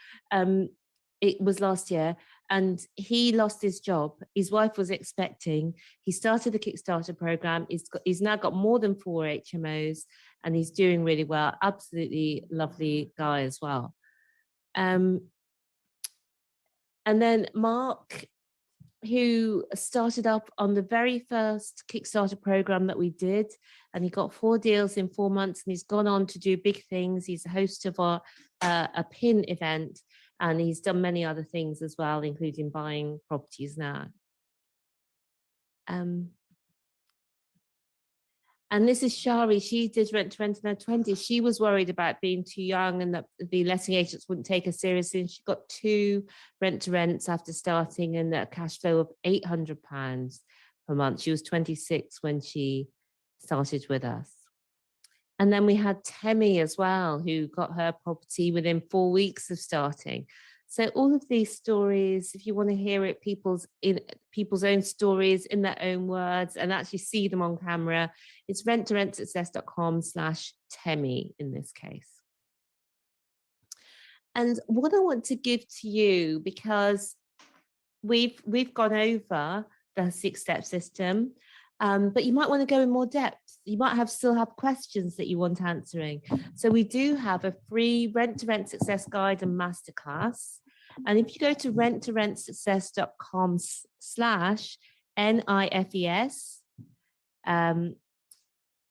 it was last year, and he lost his job. His wife was expecting. He started the Kickstarter program. He's now got more than 4 HMOs, and he's doing really well. Absolutely lovely guy as well. And then Mark, who started up on the very first Kickstarter program that we did, and he got 4 deals in 4 months, and he's gone on to do big things. He's a host of a PIN event, and he's done many other things as well, including buying properties now. And this is Shari. She did rent to rent in her 20s. She was worried about being too young and that the letting agents wouldn't take her seriously. And she got 2 rent to rents after starting, and a cash flow of £800 per month. She was 26 when she started with us. And then we had Temi as well, who got her property within 4 weeks of starting. So all of these stories, if you want to hear it, people's own stories in their own words, and actually see them on camera, it's renttoRentSuccess.com/Temi in this case. And what I want to give to you, because we've gone over the 6-step system, but you might want to go in more depth. You might still have questions that you want answering. So we do have a free Rent to Rent Success Guide and Masterclass. And if you go to renttoRentSuccess.com/NIFES,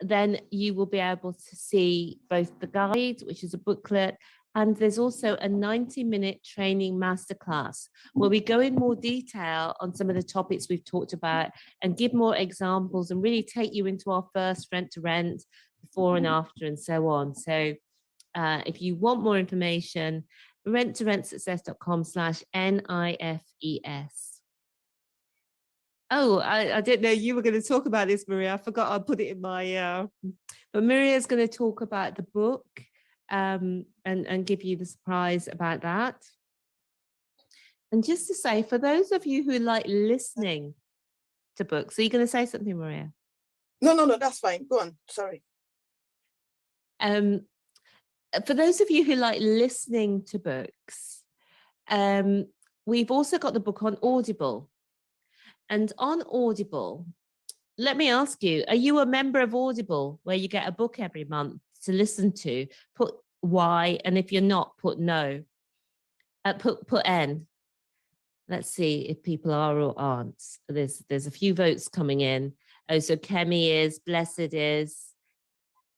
then you will be able to see both the guide, which is a booklet, and there's also a 90-minute training masterclass where we go in more detail on some of the topics we've talked about and give more examples and really take you into our first rent to rent, before and after, and so on. So if you want more information, renttoRentSuccess.com/NIFES. Oh, I didn't know you were going to talk about this, Maria. I forgot I put it in my, but Maria's going to talk about the book and give you the surprise about that. And just to say, for those of you who like listening to books, are you going to say something, Maria?
No, that's fine. Go on. Sorry.
For those of you who like listening to books, we've also got the book on Audible. And on Audible, let me ask you, are you a member of Audible where you get a book every month to listen to? Put Y, and if you're not, put no. Put N. Let's see if people are or aren't. There's a few votes coming in. Oh, so Kemi is, Blessed is,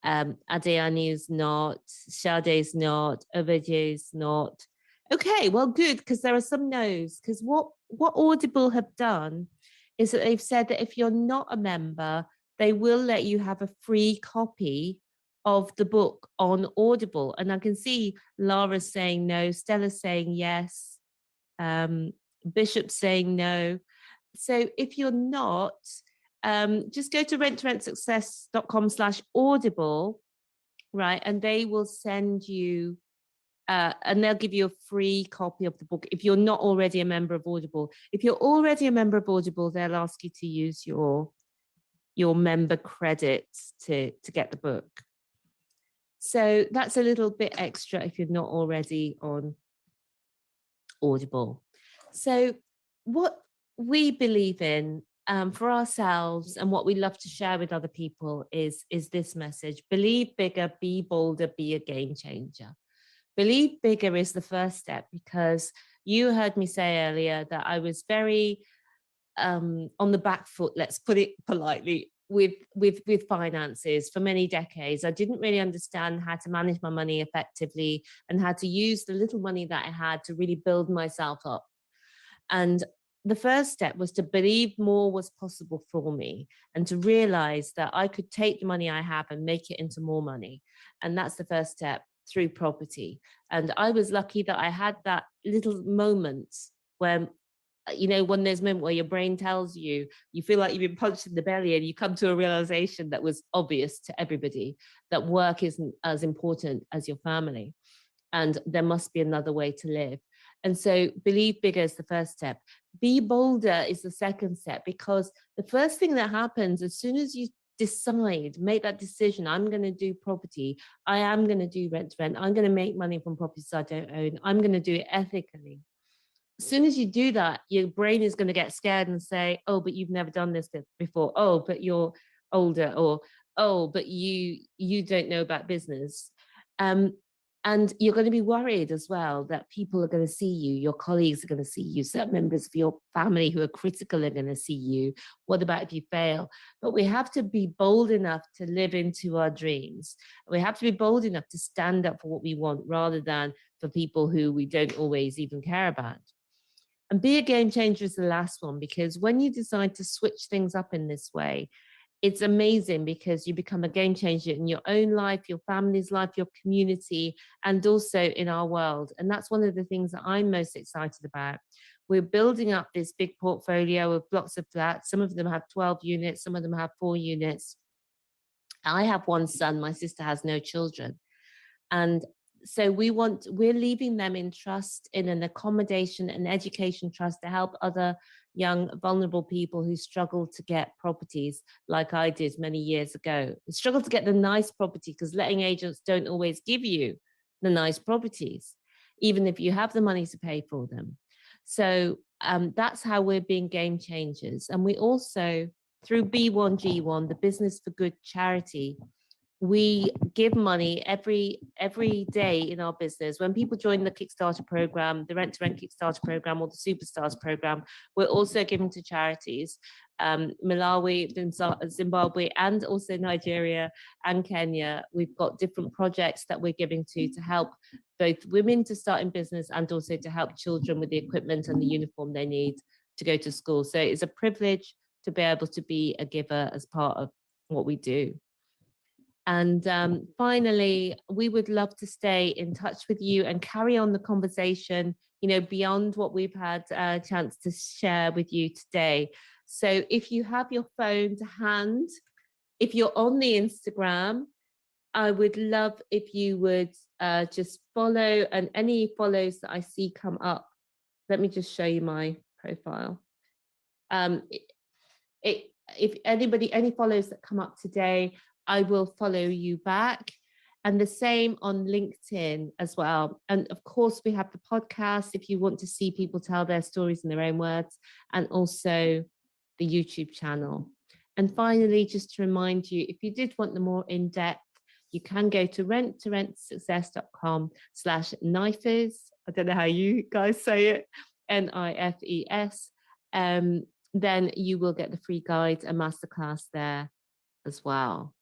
Adeani's not, Sade's not, Obaje's not. Okay, well, good, because there are some no's. Because what Audible have done is that they've said that if you're not a member, they will let you have a free copy of the book on Audible. And I can see Lara saying no, Stella saying yes, Bishop saying no. So if you're not, just go to renttoRentSuccess.com/audible, right? And they will send you, and they'll give you a free copy of the book if you're not already a member of Audible. If you're already a member of Audible, they'll ask you to use your member credits to get the book. So that's a little bit extra if you're not already on Audible. So what we believe in for ourselves and what we love to share with other people is this message: believe bigger, be bolder, be a game changer. Believe bigger is the first step, because you heard me say earlier that I was very on the back foot, let's put it politely, with finances for many decades. I didn't really understand how to manage my money effectively and how to use the little money that I had to really build myself up. And the first step was to believe more was possible for me and to realize that I could take the money I have and make it into more money. And that's the first step, through property. And I was lucky that I had that little moment when, you know, when there's a moment where your brain tells you, you feel like you've been punched in the belly, and you come to a realization that was obvious to everybody, that work isn't as important as your family. And there must be another way to live. And so believe bigger is the first step. Be bolder is the second step, because the first thing that happens as soon as you decide, make that decision, I'm going to do property, I am going to do rent to rent, I'm going to make money from properties I don't own, I'm going to do it ethically. As soon as you do that, your brain is going to get scared and say, oh, but you've never done this before. Oh, but you're older. Or, oh, but you don't know about business. And you're going to be worried as well that people are going to see you, your colleagues are going to see you, certain members of your family who are critical are going to see you. What about if you fail? But we have to be bold enough to live into our dreams. We have to be bold enough to stand up for what we want, rather than for people who we don't always even care about. And be a game changer is the last one, because when you decide to switch things up in this way, it's amazing, because you become a game changer in your own life, your family's life, your community, and also in our world. And that's one of the things that I'm most excited about. We're building up this big portfolio of blocks of flats. Some of them have 12 units, some of them have 4 units. I have one son, my sister has no children. And so we're leaving them in trust, in an accommodation and education trust, to help other young vulnerable people who struggle to get properties, like I did many years ago. Struggle to get the nice property, because letting agents don't always give you the nice properties, even if you have the money to pay for them. So that's how we're being game changers. And we also, through B1G1, the Business for Good charity, we give money every day in our business. When people join the Kickstarter program, the Rent to Rent Kickstarter program, or the Superstars program, we're also giving to charities. Malawi, Zimbabwe, and also Nigeria and Kenya. We've got different projects that we're giving to help both women to start in business, and also to help children with the equipment and the uniform they need to go to school. So it's a privilege to be able to be a giver as part of what we do. And finally, we would love to stay in touch with you and carry on the conversation, you know, beyond what we've had a chance to share with you today. So if you have your phone to hand, if you're on the Instagram, I would love if you would just follow, and any follows that I see come up. Let me just show you my profile. if anybody, any follows that come up today, I will follow you back. And the same on LinkedIn as well. And of course, we have the podcast if you want to see people tell their stories in their own words, and also the YouTube channel. And finally, just to remind you, if you did want the more in-depth, you can go to renttoRentsuccess.com/NIFES. I don't know how you guys say it, NIFES. Then you will get the free guide and masterclass there as well.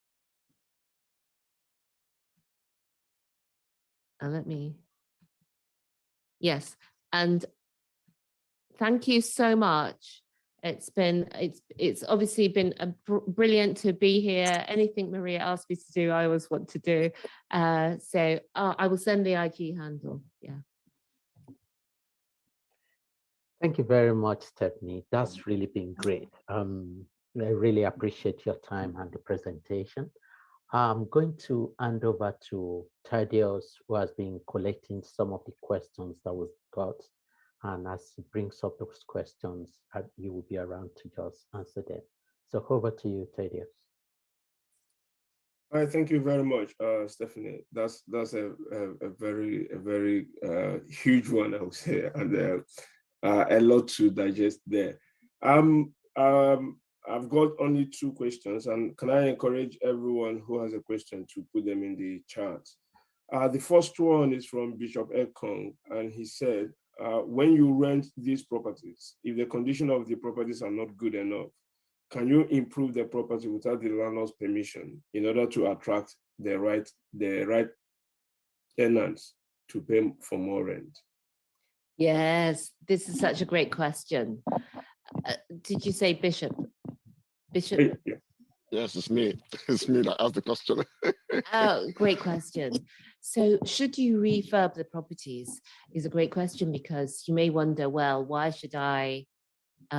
Yes, and thank you so much. It's obviously been brilliant to be here. Anything Maria asked me to do, I always want to do. So I will send the IG handle. Yeah.
Thank you very much, Stephanie. That's really been great. I really appreciate your time and the presentation. I'm going to hand over to Thaddeus, who has been collecting some of the questions that we've got. And as he brings up those questions, you will be around to just answer them. So over to you, Thaddeus.
All right, thank you very much, Stephanie. That's a very huge one, I would say, and a lot to digest there. I've got only 2 questions, and can I encourage everyone who has a question to put them in the chat? The first one is from Bishop Ekong, and he said, when you rent these properties, if the condition of the properties are not good enough, can you improve the property without the landlord's permission in order to attract the right tenants to pay for more rent?
Yes, this is such a great question. Did you say Bishop? Bishop?
Yeah.
Yes, it's me. It's me that asked the question.
Oh, great question. So should you refurb the properties is a great question, because you may wonder, well, why should I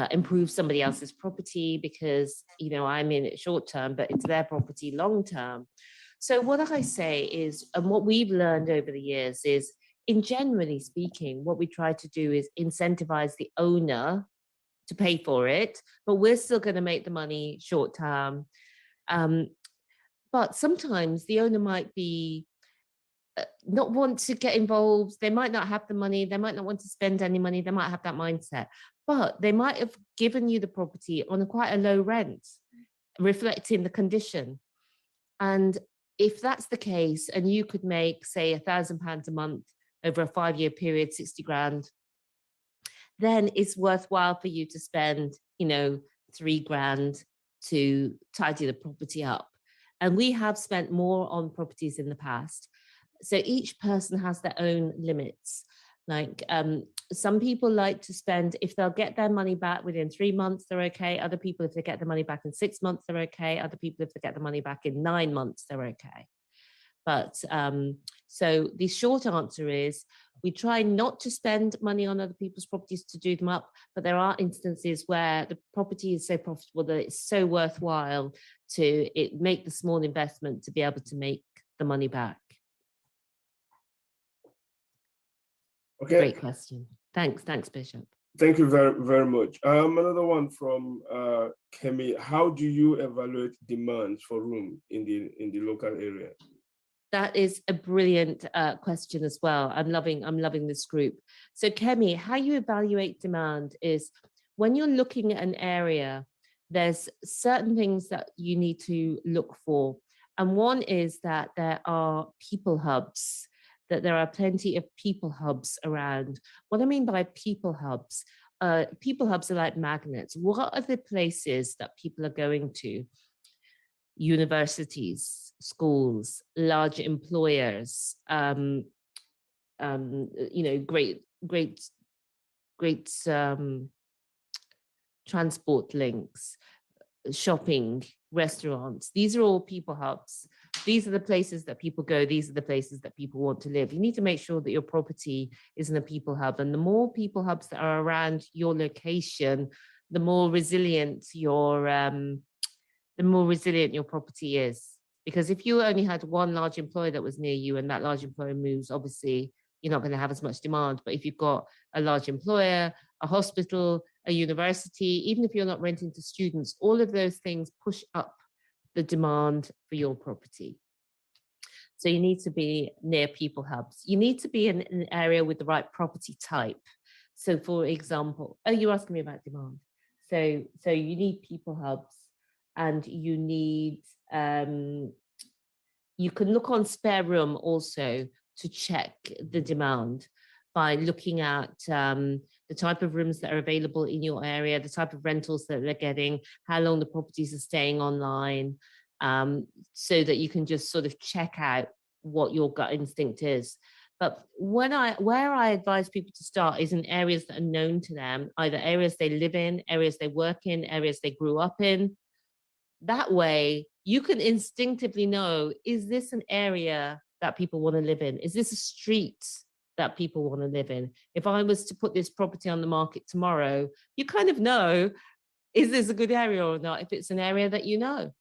improve somebody else's property? Because, you know, I'm in it short term, but it's their property long term. So what I say is, and what we've learned over the years is, in generally speaking, what we try to do is incentivize the owner to pay for it, but we're still going to make the money short term. But sometimes the owner might be not want to get involved. They might not have the money. They might not want to spend any money. They might have that mindset, but they might have given you the property on quite a low rent, reflecting the condition. And if that's the case, and you could make, say, £1,000 a month over a 5-year period, 60 grand, then it's worthwhile for you to spend, you know, 3 grand to tidy the property up. And we have spent more on properties in the past. So each person has their own limits. Like some people like to spend, if they'll get their money back within 3 months, they're okay. Other people, if they get the money back in 6 months, they're okay. Other people, if they get the money back in 9 months, they're okay. But so the short answer is, we try not to spend money on other people's properties to do them up, but there are instances where the property is so profitable that it's so worthwhile to make the small investment to be able to make the money back.
Okay.
Great question. Thanks, Bishop.
Thank you very much. Another one from Kemi. How do you evaluate demand for room in the local area?
That is a brilliant question as well. I'm loving this group. So Kemi, how you evaluate demand is, when you're looking at an area, there's certain things that you need to look for. And one is that there are people hubs, that there are plenty of people hubs around. What I mean by people hubs are like magnets. What are the places that people are going to? Universities, schools, large employers, you know, great transport links, shopping, restaurants. These are all people hubs. These are the places that people go. These are the places that people want to live. You need to make sure that your property is in a people hub. And the more people hubs that are around your location, the more resilient your property is. Because if you only had one large employer that was near you and that large employer moves, obviously you're not going to have as much demand. But if you've got a large employer, a hospital, a university, even if you're not renting to students, all of those things push up the demand for your property. So you need to be near people hubs. You need to be in an area with the right property type. So for example, oh, you're asking me about demand. So you need people hubs, and you need, you can look on Spare Room also to check the demand by looking at the type of rooms that are available in your area, the type of rentals that they're getting, how long the properties are staying online, so that you can just sort of check out what your gut instinct is. But where I advise people to start is in areas that are known to them, either areas they live in, areas they work in, areas they grew up in. That way, you can instinctively know, is this an area that people want to live in? Is this a street that people want to live in? If I was to put this property on the market tomorrow, you kind of know, is this a good area or not, if it's an area that you know.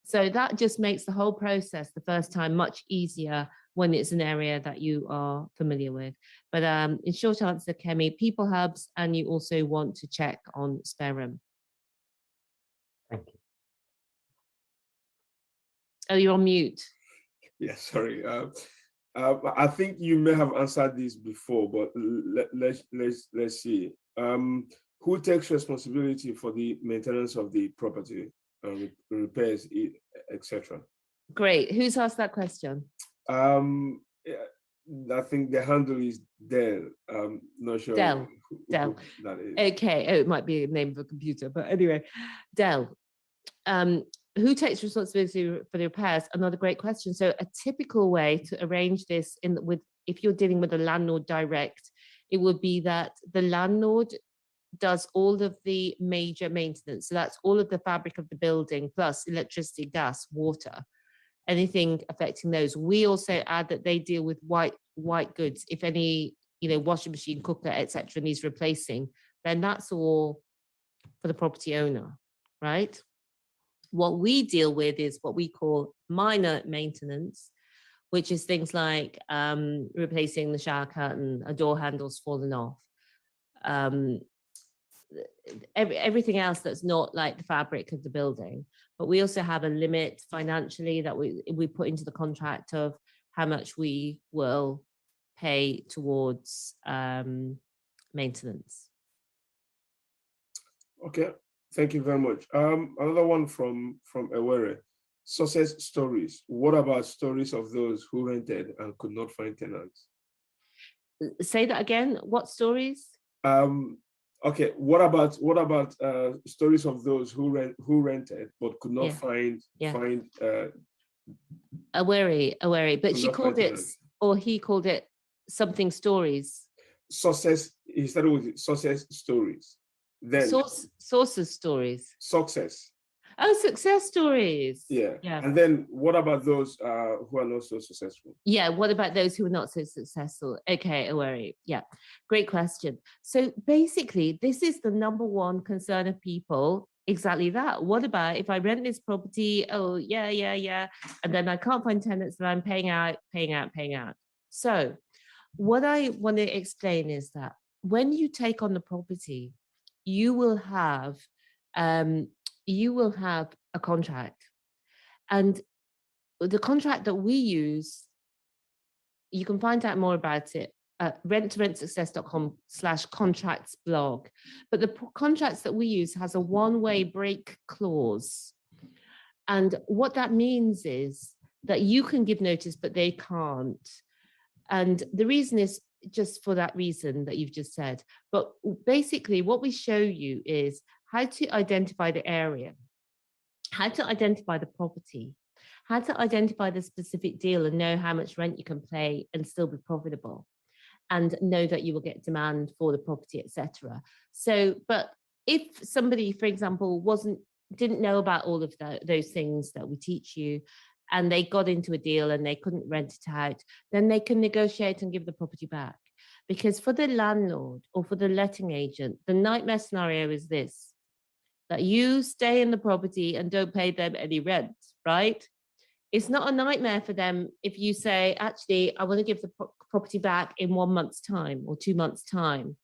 So that just makes the whole process the first time much easier when it's an area that you are familiar with. But in short answer, Kemi, people hubs, and you also want to check on Spare Room.
Thank you.
Oh, you're on mute.
Yeah, sorry. I think you may have answered this before, but let's see. Who takes responsibility for the maintenance of the property, repairs, etc.?
Great. Who's asked that question?
I think the handle is Dell. Not sure.
Dell. Dell.
Who that is.
Okay. Oh, it might be a name of a computer, but anyway, Dell. Who takes responsibility for the repairs? Another great question. So a typical way to arrange this if you're dealing with a landlord direct, it would be that the landlord does all of the major maintenance. So that's all of the fabric of the building, plus electricity, gas, water, anything affecting those. We also add that they deal with white goods. If any, washing machine, cooker, etc. needs replacing, then that's all for the property owner, right? What we deal with is what we call minor maintenance, which is things like replacing the shower curtain, a door handle's fallen off, everything else that's not like the fabric of the building. But we also have a limit financially that we put into the contract of how much we will pay towards maintenance.
Okay. Thank you very much. Another one from Ewere. Success stories. What about stories of those who rented and could not find tenants?
Say that again. What stories?
Okay. What about stories of those who rented but could not find
Ewere, but she called it, or he called it something stories.
Success. He started with success stories. Then
sources stories.
Success.
Oh, success stories.
Yeah. And then what about those who are not so successful?
Yeah, what about those who are not so successful? Okay, Ewere. Yeah, great question. So basically, this is the number one concern of people. Exactly that. What about if I rent this property? Oh, yeah. And then I can't find tenants and I'm paying out. So what I want to explain is that when you take on the property, you will have a contract, and the contract that we use, you can find out more about it at renttoRentSuccess.com/contracts blog. But the contracts that we use has a one-way break clause, and what that means is that you can give notice, but they can't. And the reason is just for that reason that you've just said. But basically what we show you is how to identify the area, how to identify the property, how to identify the specific deal and know how much rent you can pay and still be profitable, and know that you will get demand for the property, etc. So, but if somebody, for example, didn't know about all of those things that we teach you, and they got into a deal and they couldn't rent it out, then they can negotiate and give the property back. Because for the landlord or for the letting agent, the nightmare scenario is this, that you stay in the property and don't pay them any rent, right? It's not a nightmare for them if you say, actually, I want to give the property back in 1 month's time or 2 months' time.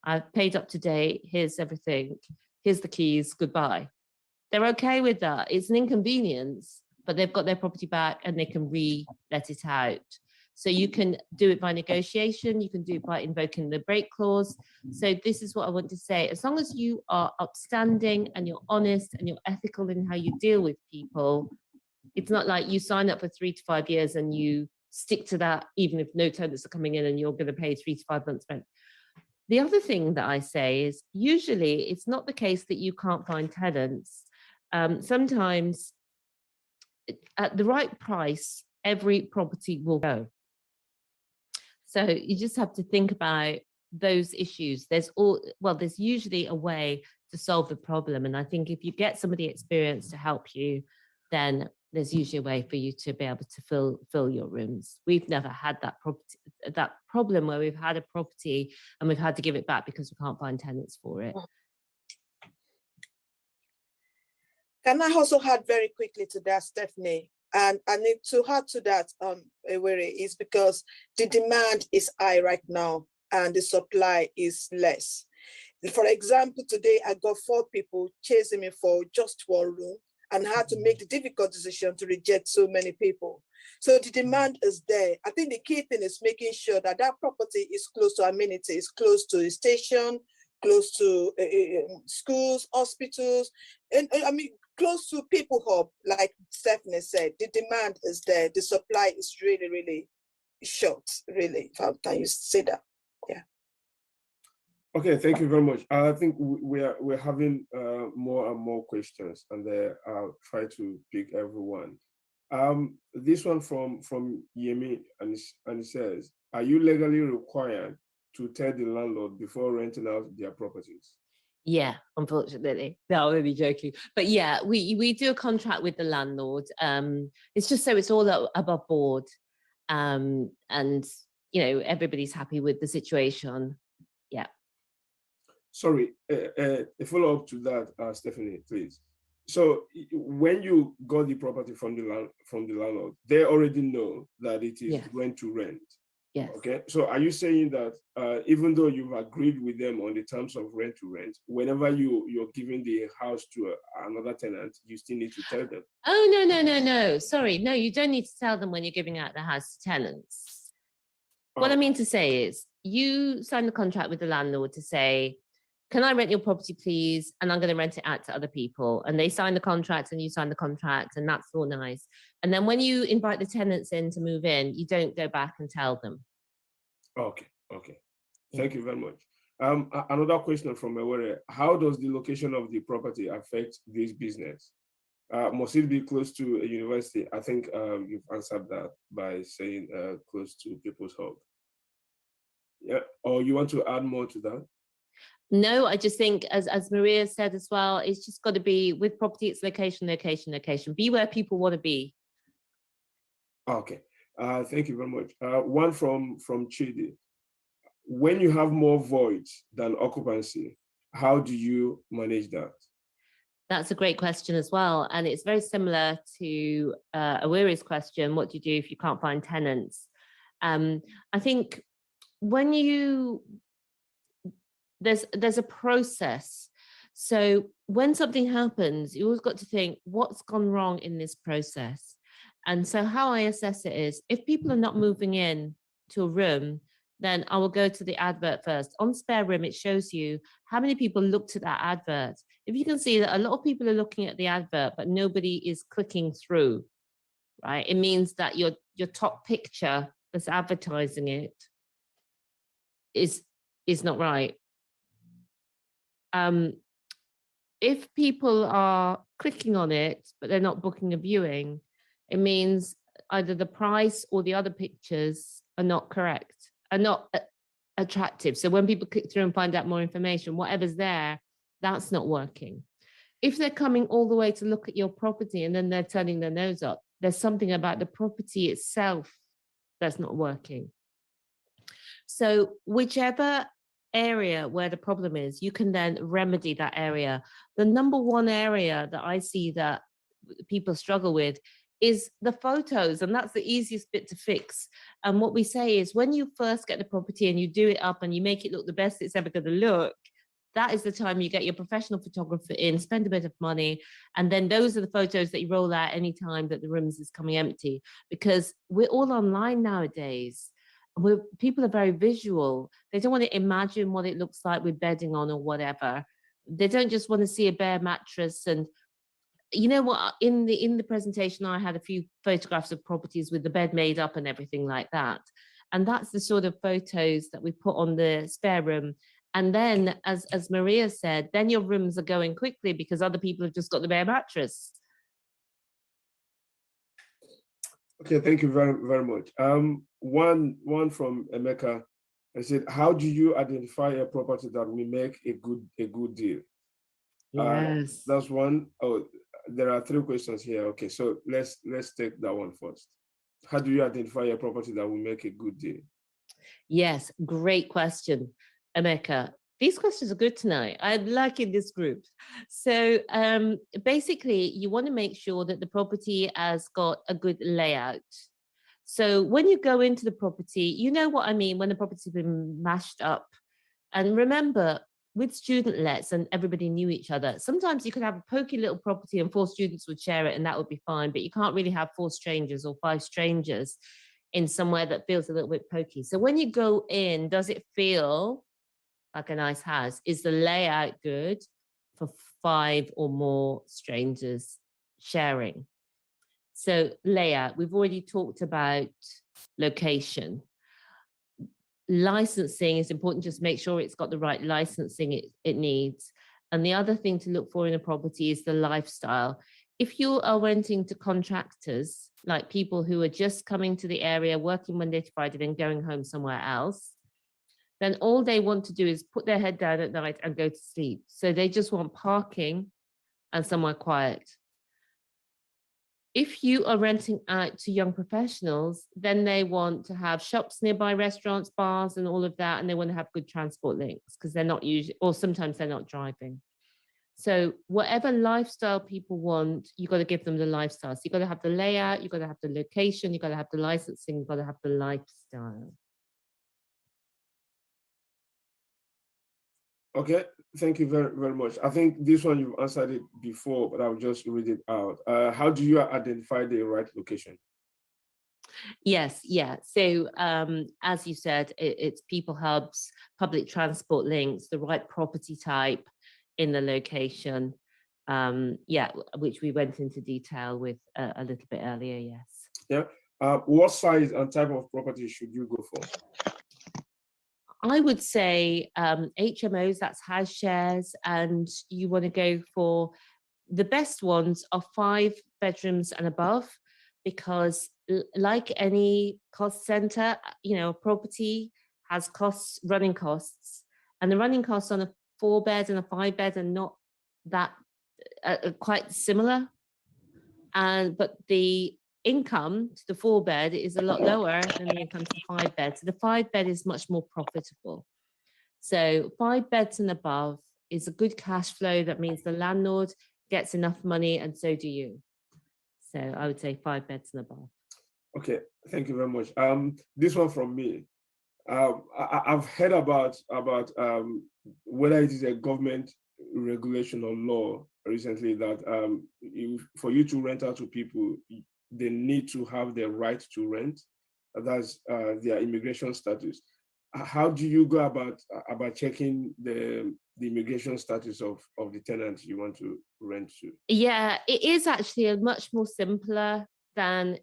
I've paid up to date, here's everything, here's the keys, goodbye. They're okay with that. It's an inconvenience, but they've got their property back and they can re-let it out. So you can do it by negotiation, you can do it by invoking the break clause. So this is what I want to say. As long as you are upstanding and you're honest and you're ethical in how you deal with people, it's not like you sign up for 3 to 5 years and you stick to that, even if no tenants are coming in and you're going to pay 3 to 5 months rent. The other thing that I say is usually it's not the case that you can't find tenants. Sometimes at the right price, every property will go. So you just have to think about those issues. There's usually a way to solve the problem. And I think if you get somebody experienced to help you, then there's usually a way for you to be able to fill your rooms. We've never had that problem where we've had a property and we've had to give it back because we can't find tenants for it.
Can I also add very quickly to that, Stephanie? And I need to add to that, Ewere, is because the demand is high right now and the supply is less. For example, today I got 4 people chasing me for just 1 room and had to make the difficult decision to reject so many people. So the demand is there. I think the key thing is making sure that that property is close to amenities, close to a station, close to schools, hospitals, and I mean, close to people hub, like Stephanie said. The demand is there. The supply is really, really short, really. Can you say that? Yeah.
Okay, thank you very much. I think we're having more and more questions, and I'll try to pick everyone. This one from Yemi, and it says, are you legally required to tell the landlord before renting out their properties?
Yeah, unfortunately. No, I'm only joking. But yeah, we do a contract with the landlord. It's just so it's all above board. And, you know, everybody's happy with the situation. Yeah.
Sorry, a follow-up to that, Stephanie, please. So when you got the property from the landlord, they already know that it is rent to rent.
Yes.
Okay. So are you saying that even though you've agreed with them on the terms of rent to rent, whenever you're giving the house to another tenant, you still need to tell them?
Oh, no. Sorry. No, you don't need to tell them when you're giving out the house to tenants. Oh. What I mean to say is you sign the contract with the landlord to say, can I rent your property, please? And I'm going to rent it out to other people. And they sign the contract and you sign the contract, and that's all nice. And then when you invite the tenants in to move in, you don't go back and tell them.
Okay. Thank you very much. Another question from Ewere. How does the location of the property affect this business? Must it be close to a university? I think you've answered that by saying close to People's Hub. Yeah, or you want to add more to that?
No, I just think, as Maria said as well, it's just got to be with property, it's location. Be where people want to be.
Okay, thank you very much. One from Chidi. When you have more voids than occupancy, how do you manage that?
That's a great question as well. And it's very similar to Awere's question, what do you do if you can't find tenants? I think when there's a process. So when something happens, you always got to think, what's gone wrong in this process? And so how I assess it is, if people are not moving in to a room, then I will go to the advert first. On Spare Room, it shows you how many people looked at that advert. If you can see that a lot of people are looking at the advert, but nobody is clicking through, right? It means that your top picture that's advertising it is not right. If people are clicking on it, but they're not booking a viewing, it means either the price or the other pictures are not correct, are not attractive. So when people click through and find out more information, whatever's there, that's not working. If they're coming all the way to look at your property and then they're turning their nose up, there's something about the property itself that's not working. So whichever area where the problem is, you can then remedy that area. The number one area that I see that people struggle with is the photos, and that's the easiest bit to fix. And what we say is when you first get the property and you do it up and you make it look the best it's ever going to look, that is the time you get your professional photographer in, spend a bit of money, and then those are the photos that you roll out anytime that the rooms is coming empty, because we're all online nowadays. People are very visual. They don't want to imagine what it looks like with bedding on or whatever. They don't just want to see a bare mattress. And you know what, in the presentation, I had a few photographs of properties with the bed made up and everything like that. And that's the sort of photos that we put on the spare room. And then, as Maria said, then your rooms are going quickly because other people have just got the bare mattress.
Okay, thank you very, very much. One from Emeka. I said, how do you identify a property that will make a good deal?
Yes.
That's one. Oh, there are 3 questions here. Okay, so let's take that one first. How do you identify a property that will make a good deal?
Yes, great question, Emeka. These questions are good tonight. I like in this group. So basically, you want to make sure that the property has got a good layout. So when you go into the property, you know what I mean, when the property's been mashed up. And remember, with student lets and everybody knew each other, sometimes you could have a pokey little property and 4 students would share it and that would be fine, but you can't really have 4 strangers or 5 strangers in somewhere that feels a little bit pokey. So when you go in, does it feel like a nice house? Is the layout good for 5 or more strangers sharing? So layout, we've already talked about location. Licensing is important, just make sure it's got the right licensing it needs. And the other thing to look for in a property is the lifestyle. If you are renting to contractors, like people who are just coming to the area, working Monday to Friday, then going home somewhere else, then all they want to do is put their head down at night and go to sleep. So they just want parking and somewhere quiet. If you are renting out to young professionals, then they want to have shops nearby, restaurants, bars, and all of that, and they want to have good transport links because they're not usually, or sometimes they're not driving. So whatever lifestyle people want, you've got to give them the lifestyle. So you've got to have the layout, you've got to have the location, you've got to have the licensing, you've got to have the lifestyle.
Okay, thank you very, very much. I think this one you've answered it before, but I'll just read it out. How do you identify the right location?
Yes, yeah. So as you said, it's people hubs, public transport links, the right property type in the location. Yeah, which we went into detail with a little bit earlier, yes.
Yeah. What size and type of property should you go for?
I would say HMOs, that's house shares, and you want to go for the best ones are 5 bedrooms and above, because like any cost center, you know, a property has costs, running costs, and the running costs on a 4-bed and a 5-bed are not that quite similar. But the income to the 4-bed is a lot lower than the income to the 5-bed. So the 5-bed is much more profitable. So 5 beds and above is a good cash flow. That means the landlord gets enough money and so do you. So I would say 5 beds and above. Okay,
thank you very much. This one from me. I've heard about whether it is a government regulation or law recently that for you to rent out to people, they need to have the right to rent. That's their immigration status. How do you go about checking the immigration status of the tenant you want to rent to?
Yeah, it is actually a much more simpler than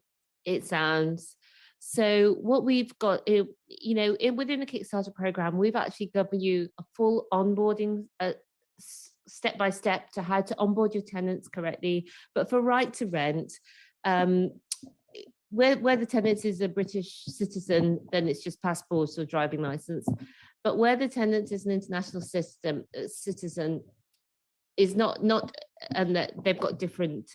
it sounds. So what we've got, you know, within the Kickstarter program, we've actually given you a full onboarding step by step to how to onboard your tenants correctly. But for right to rent, where the tenant is a British citizen, then it's just passport or driving license. But where the tenant is an international citizen, is not and that they've got different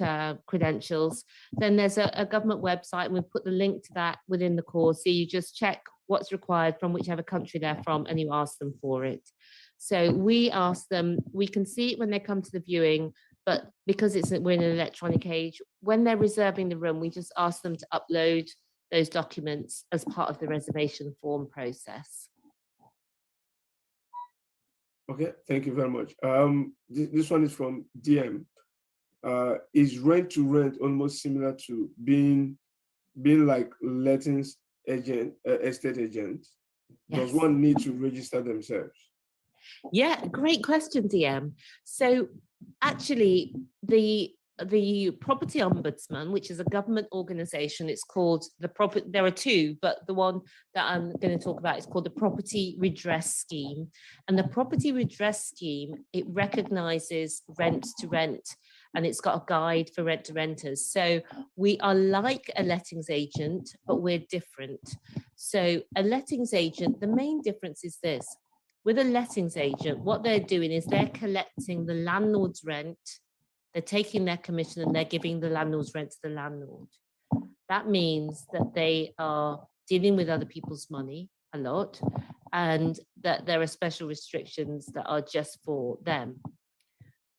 credentials, then there's a government website, and we've put the link to that within the course. So you just check what's required from whichever country they're from, and you ask them for it. So we ask them, we can see it when they come to the viewing, But because we're in an electronic age, when they're reserving the room, we just ask them to upload those documents as part of the reservation form process.
Okay, thank you very much. This one is from DM. Is rent to rent almost similar to being like lettings agent, estate agent? Does
Yes.
one need to register themselves?
Yeah, great question, DM. So actually, the Property Ombudsman, which is a government organization, it's called the property. There are two, but the one that I'm going to talk about is called the Property Redress Scheme. And the Property Redress Scheme, it recognizes rent to rent, and it's got a guide for rent to renters. So we are like a lettings agent, but we're different. So a lettings agent, the main difference is this. With a lettings agent, what they're doing is they're collecting the landlord's rent, they're taking their commission and they're giving the landlord's rent to the landlord. That means that they are dealing with other people's money a lot, and that there are special restrictions that are just for them.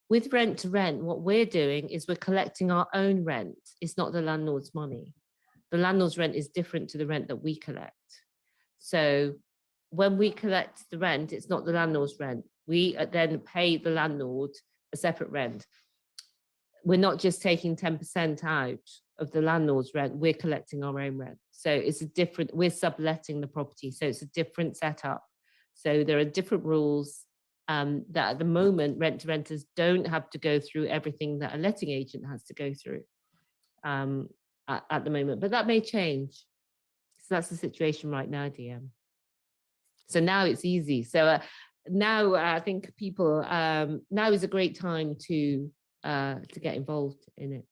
With rent to rent, what we're doing is we're collecting our own rent. It's not the landlord's money. The landlord's rent is different to the rent that we collect. So when we collect the rent, it's not the landlord's rent. We then pay the landlord a separate rent. We're not just taking 10% out of the landlord's rent, we're collecting our own rent. So it's a different, we're subletting the property. So it's a different setup. So there are different rules that at the moment, rent to renters don't have to go through everything that a letting agent has to go through at the moment, but that may change. So that's the situation right now, DM. So now it's easy. So now I think people, now is a great time to get involved in it.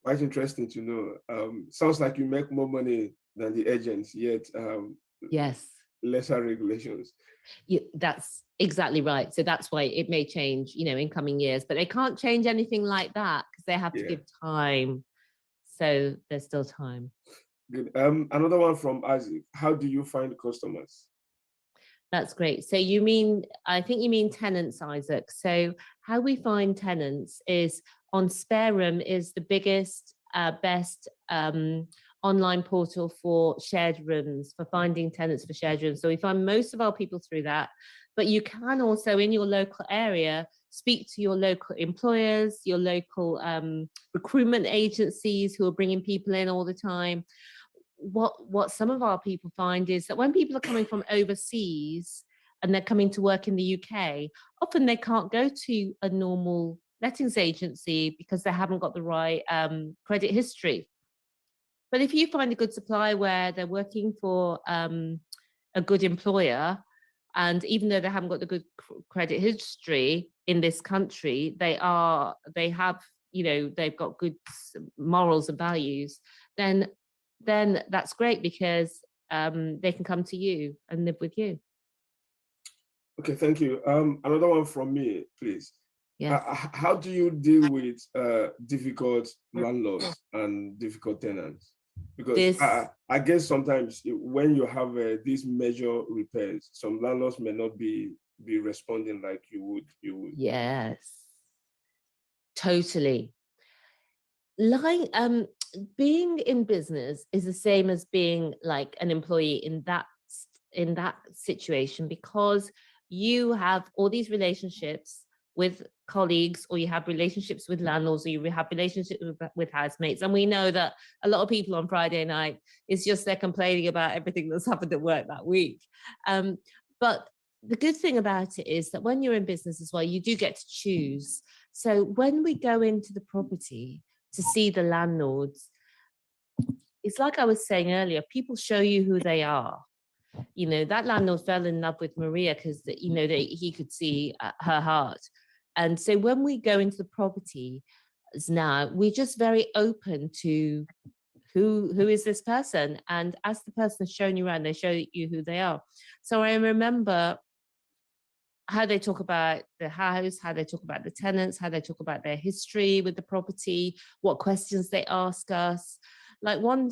Quite interesting to know. Sounds like you make more money than the agents, yet
yes,
lesser regulations.
Yeah, that's exactly right. So that's why it may change, you know, in coming years, but they can't change anything like that because they have to give time. So there's still time.
Good. Another one from Isaac. How do you find customers?
That's great. So you mean, I think you mean tenants, Isaac. So how we find tenants is on SpareRoom is the biggest, best online portal for shared rooms, for finding tenants for shared rooms. So we find most of our people through that, but you can also in your local area, speak to your local employers, your local recruitment agencies who are bringing people in all the time. What some of our people find is that when people are coming from overseas and they're coming to work in the UK, often they can't go to a normal lettings agency because they haven't got the right credit history. But if you find a good supply where they're working for a good employer, and even though they haven't got the good credit history in this country, they have, you know, they've got good morals and values, then that's great because they can come to you and live with you.
Okay, thank you. Another one from me, please.
Yes.
How do you deal with difficult landlords and difficult tenants? Because I guess sometimes when you have these major repairs, some landlords may not be responding like you would.
Yes, totally. Like being in business is the same as being like an employee in that situation, because you have all these relationships with colleagues, or you have relationships with landlords, or you have relationships with housemates. And we know that a lot of people on Friday night, it's just they're complaining about everything that's happened at work that week. But the good thing about it is that when you're in business as well, you do get to choose. So when we go into the property to see the landlords, it's like I was saying earlier, people show you who they are. You know, that landlord fell in love with Maria because, you know, he could see her heart. And so when we go into the property now, we're just very open to who is this person. And as the person is showing you around, they show you who they are. So I remember how they talk about the house, how they talk about the tenants, how they talk about their history with the property, what questions they ask us. Like one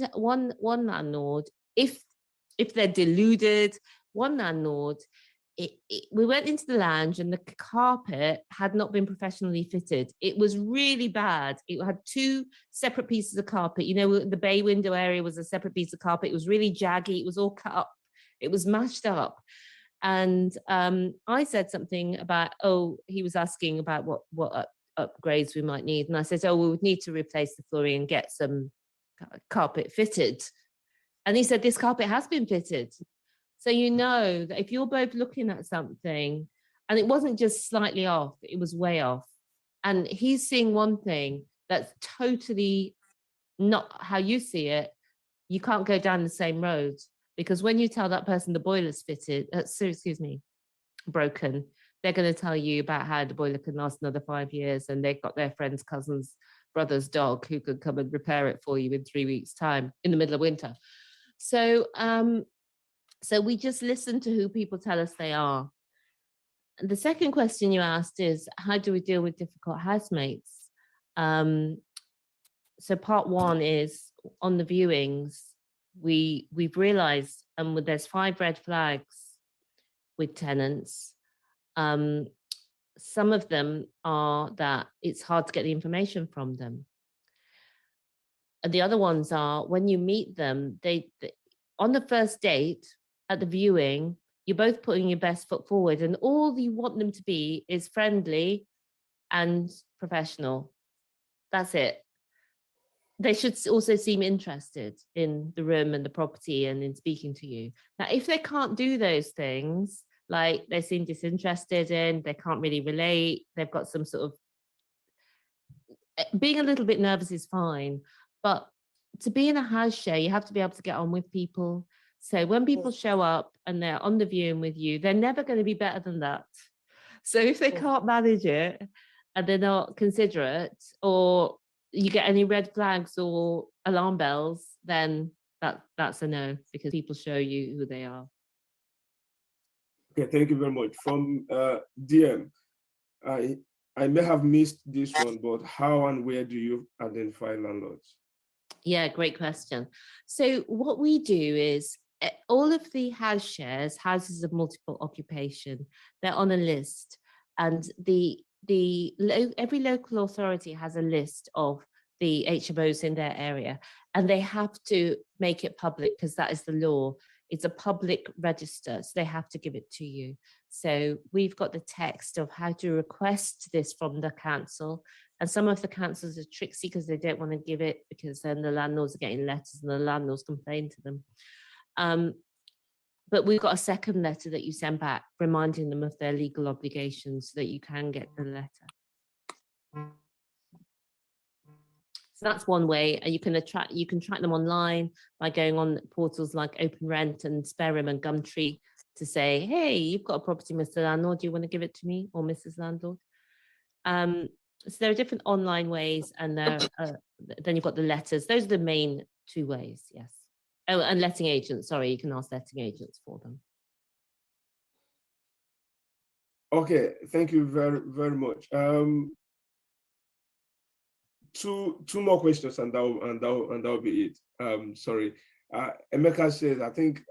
landlord, if they're deluded, one landlord, we went into the lounge and the carpet had not been professionally fitted. It was really bad. It had two separate pieces of carpet. You know, the bay window area was a separate piece of carpet. It was really jaggy. It was all cut up. It was mashed up. And I said something about, he was asking about what upgrades we might need. And I said, we would need to replace the flooring and get some carpet fitted. And he said, this carpet has been fitted. So you know that if you're both looking at something and it wasn't just slightly off, it was way off. And he's seeing one thing that's totally not how you see it, you can't go down the same road. Because when you tell that person the boiler's broken, they're going to tell you about how the boiler can last another 5 years and they've got their friend's cousin's brother's dog who could come and repair it for you in 3 weeks' time in the middle of winter. So we just listen to who people tell us they are. And the second question you asked is, how do we deal with difficult housemates? So part one is on the viewings, we've realized, and there's 5 red flags with tenants. Some of them are that it's hard to get the information from them. And the other ones are when you meet them, they on the first date, at the viewing, you're both putting your best foot forward and all you want them to be is friendly and professional. That's it. They should also seem interested in the room and the property and in speaking to you. Now, if they can't do those things, like they seem disinterested in, they can't really relate, they've got some sort of, being a little bit nervous is fine, but to be in a house share, you have to be able to get on with people. So when people show up and they're on the viewing with you, they're never going to be better than that. So if they can't manage it and they're not considerate, or you get any red flags or alarm bells, then that's a no, because people show you who they are.
Okay, thank you very much. From DM, I may have missed this one, but how and where do you identify landlords?
Yeah, great question. So what we do is all of the house shares, houses of multiple occupation, they're on a list, and every local authority has a list of the HMOs in their area, and they have to make it public because that is the law. It's a public register, so they have to give it to you. So we've got the text of how to request this from the council. And some of the councils are tricksy because they don't want to give it, because then the landlords are getting letters and the landlords complain to them. But we've got a second letter that you send back reminding them of their legal obligations so that you can get the letter. So that's one way, and you can track them online by going on portals like Open Rent and Spare Room and Gumtree to say, hey, you've got a property, Mr. Landlord, do you want to give it to me, or Mrs. Landlord? So there are different online ways, and then you've got the letters. Those are the main 2 ways, yes. Oh, and letting agents, sorry, you can ask letting agents for them.
Okay, thank you very, very much. Two more questions, and that'll be it. Sorry, Emeka says, I think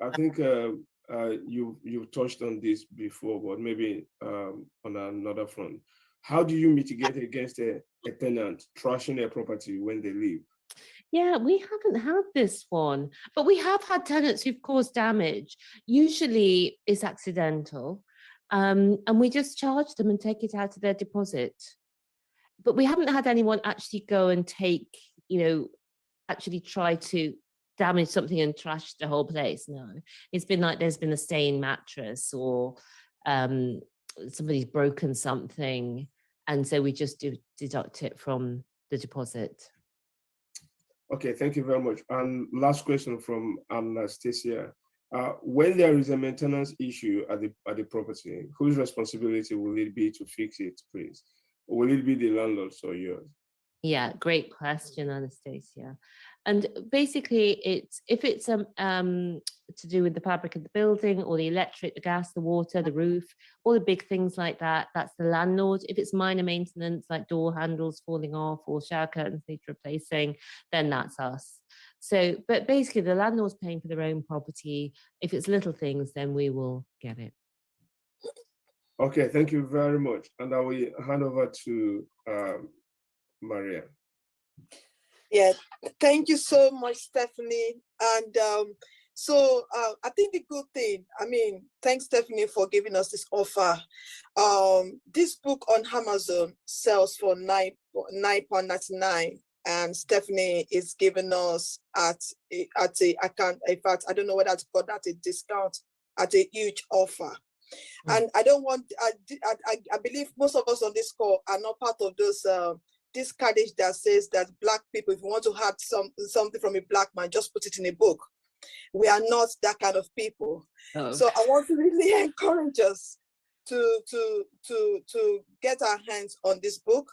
you've touched on this before, but maybe on another front. How do you mitigate against a tenant trashing their property when they leave?
Yeah, we haven't had this one, but we have had tenants who've caused damage. Usually it's accidental, and we just charge them and take it out of their deposit. But we haven't had anyone actually go and take, actually try to damage something and trash the whole place. No, it's been like there's been a stained mattress, or somebody's broken something, and so we just deduct it from the deposit.
Okay, thank you very much. And last question from Anastasia. When there is a maintenance issue at the property, whose responsibility will it be to fix it, please? Will it be the landlord's or yours?
Yeah, great question, Anastasia. And basically, if it's to do with the fabric of the building, or the electric, the gas, the water, the roof, all the big things like that, that's the landlord. If it's minor maintenance, like door handles falling off or shower curtains need replacing, then that's us. So, but basically, the landlord's paying for their own property. If it's little things, then we will get it.
Okay, thank you very much. And I will hand over to Maria.
Yeah, thank you so much, Stephanie. And I think the good thing, I mean, thanks, Stephanie, for giving us this offer. This book on Amazon sells for £9.99, and Stephanie is giving us at a I can't, in fact, I don't know whether to call that a discount, at a huge offer. And I don't want, I believe most of us on this call are not part of those this cottage that says that Black people, if you want to have something from a Black man, just put it in a book. We are not that kind of people.
Oh.
So I want to really encourage us to get our hands on this book.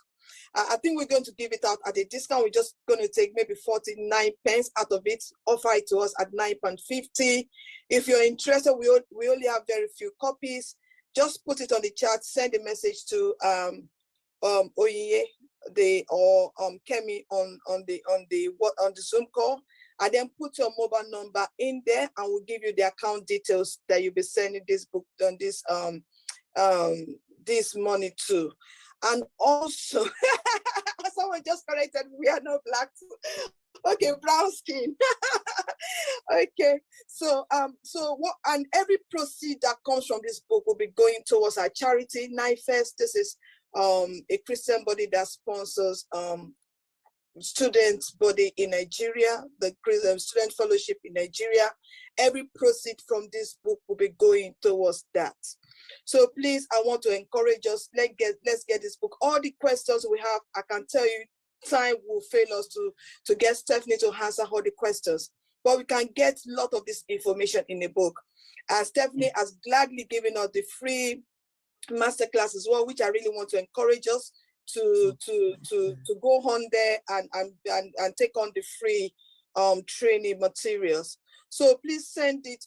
I think we're going to give it out at a discount. We're just going to take maybe 49 pence out of it, offer it to us at £9.50. If you're interested, we only have very few copies. Just put it on the chat, send a message to Oyiye or Kemi on the Zoom call, and then put your mobile number in there, and we'll give you the account details that you'll be sending this book on this money to. And also, someone just corrected, we are not Black. Okay, brown skin. Okay, so what, and every proceed that comes from this book will be going towards our charity, NIFES. This is a Christian body that sponsors students body in Nigeria, the Christian Student Fellowship in Nigeria. Every proceed from this book will be going towards that. So please, I want to encourage us, let's get this book. All the questions we have, I can tell you, time will fail us to get Stephanie to answer all the questions, but we can get a lot of this information in the book. And Stephanie has gladly given us the free masterclass as well, which I really want to encourage us to go on there and take on the free training materials. So please send it.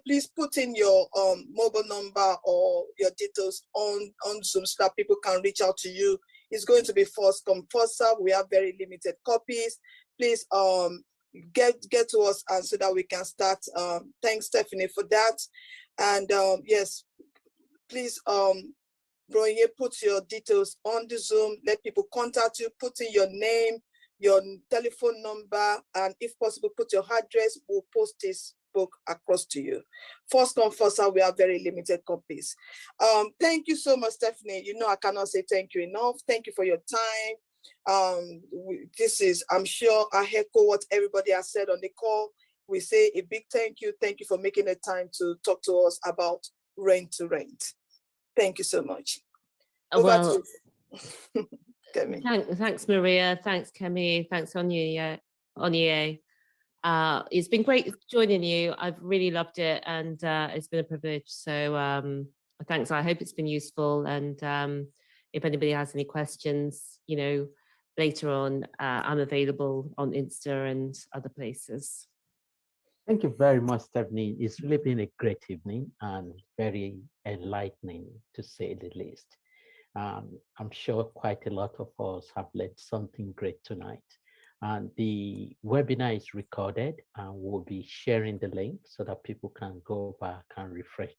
Please put in your mobile number or your details on Zoom so that people can reach out to you. It's going to be first come, first serve. We have very limited copies. Please get to us, and so that we can start. Thanks, Stephanie, for that. And yes, please, Broye, put your details on the Zoom. Let people contact you. Put in your name, your telephone number, and if possible, put your address. We'll post this book across to you. First come, first serve. We have very limited copies. Thank you so much, Stephanie. You know, I cannot say thank you enough. Thank you for your time. This is, I'm sure, I echo what everybody has said on the call. We say a big thank you. Thank you for making the time to talk to us about rent to rent. Thank you so much.
Well,
Kemi.
Thanks, Maria. Thanks, Kemi. Thanks, Onye. It's been great joining you. I've really loved it, and it's been a privilege. So thanks. I hope it's been useful. And if anybody has any questions, you know, later on, I'm available on Insta and other places.
Thank you very much, Stephanie. It's really been a great evening and very enlightening, to say the least. I'm sure quite a lot of us have learned something great tonight. And the webinar is recorded, and we'll be sharing the link so that people can go back and refresh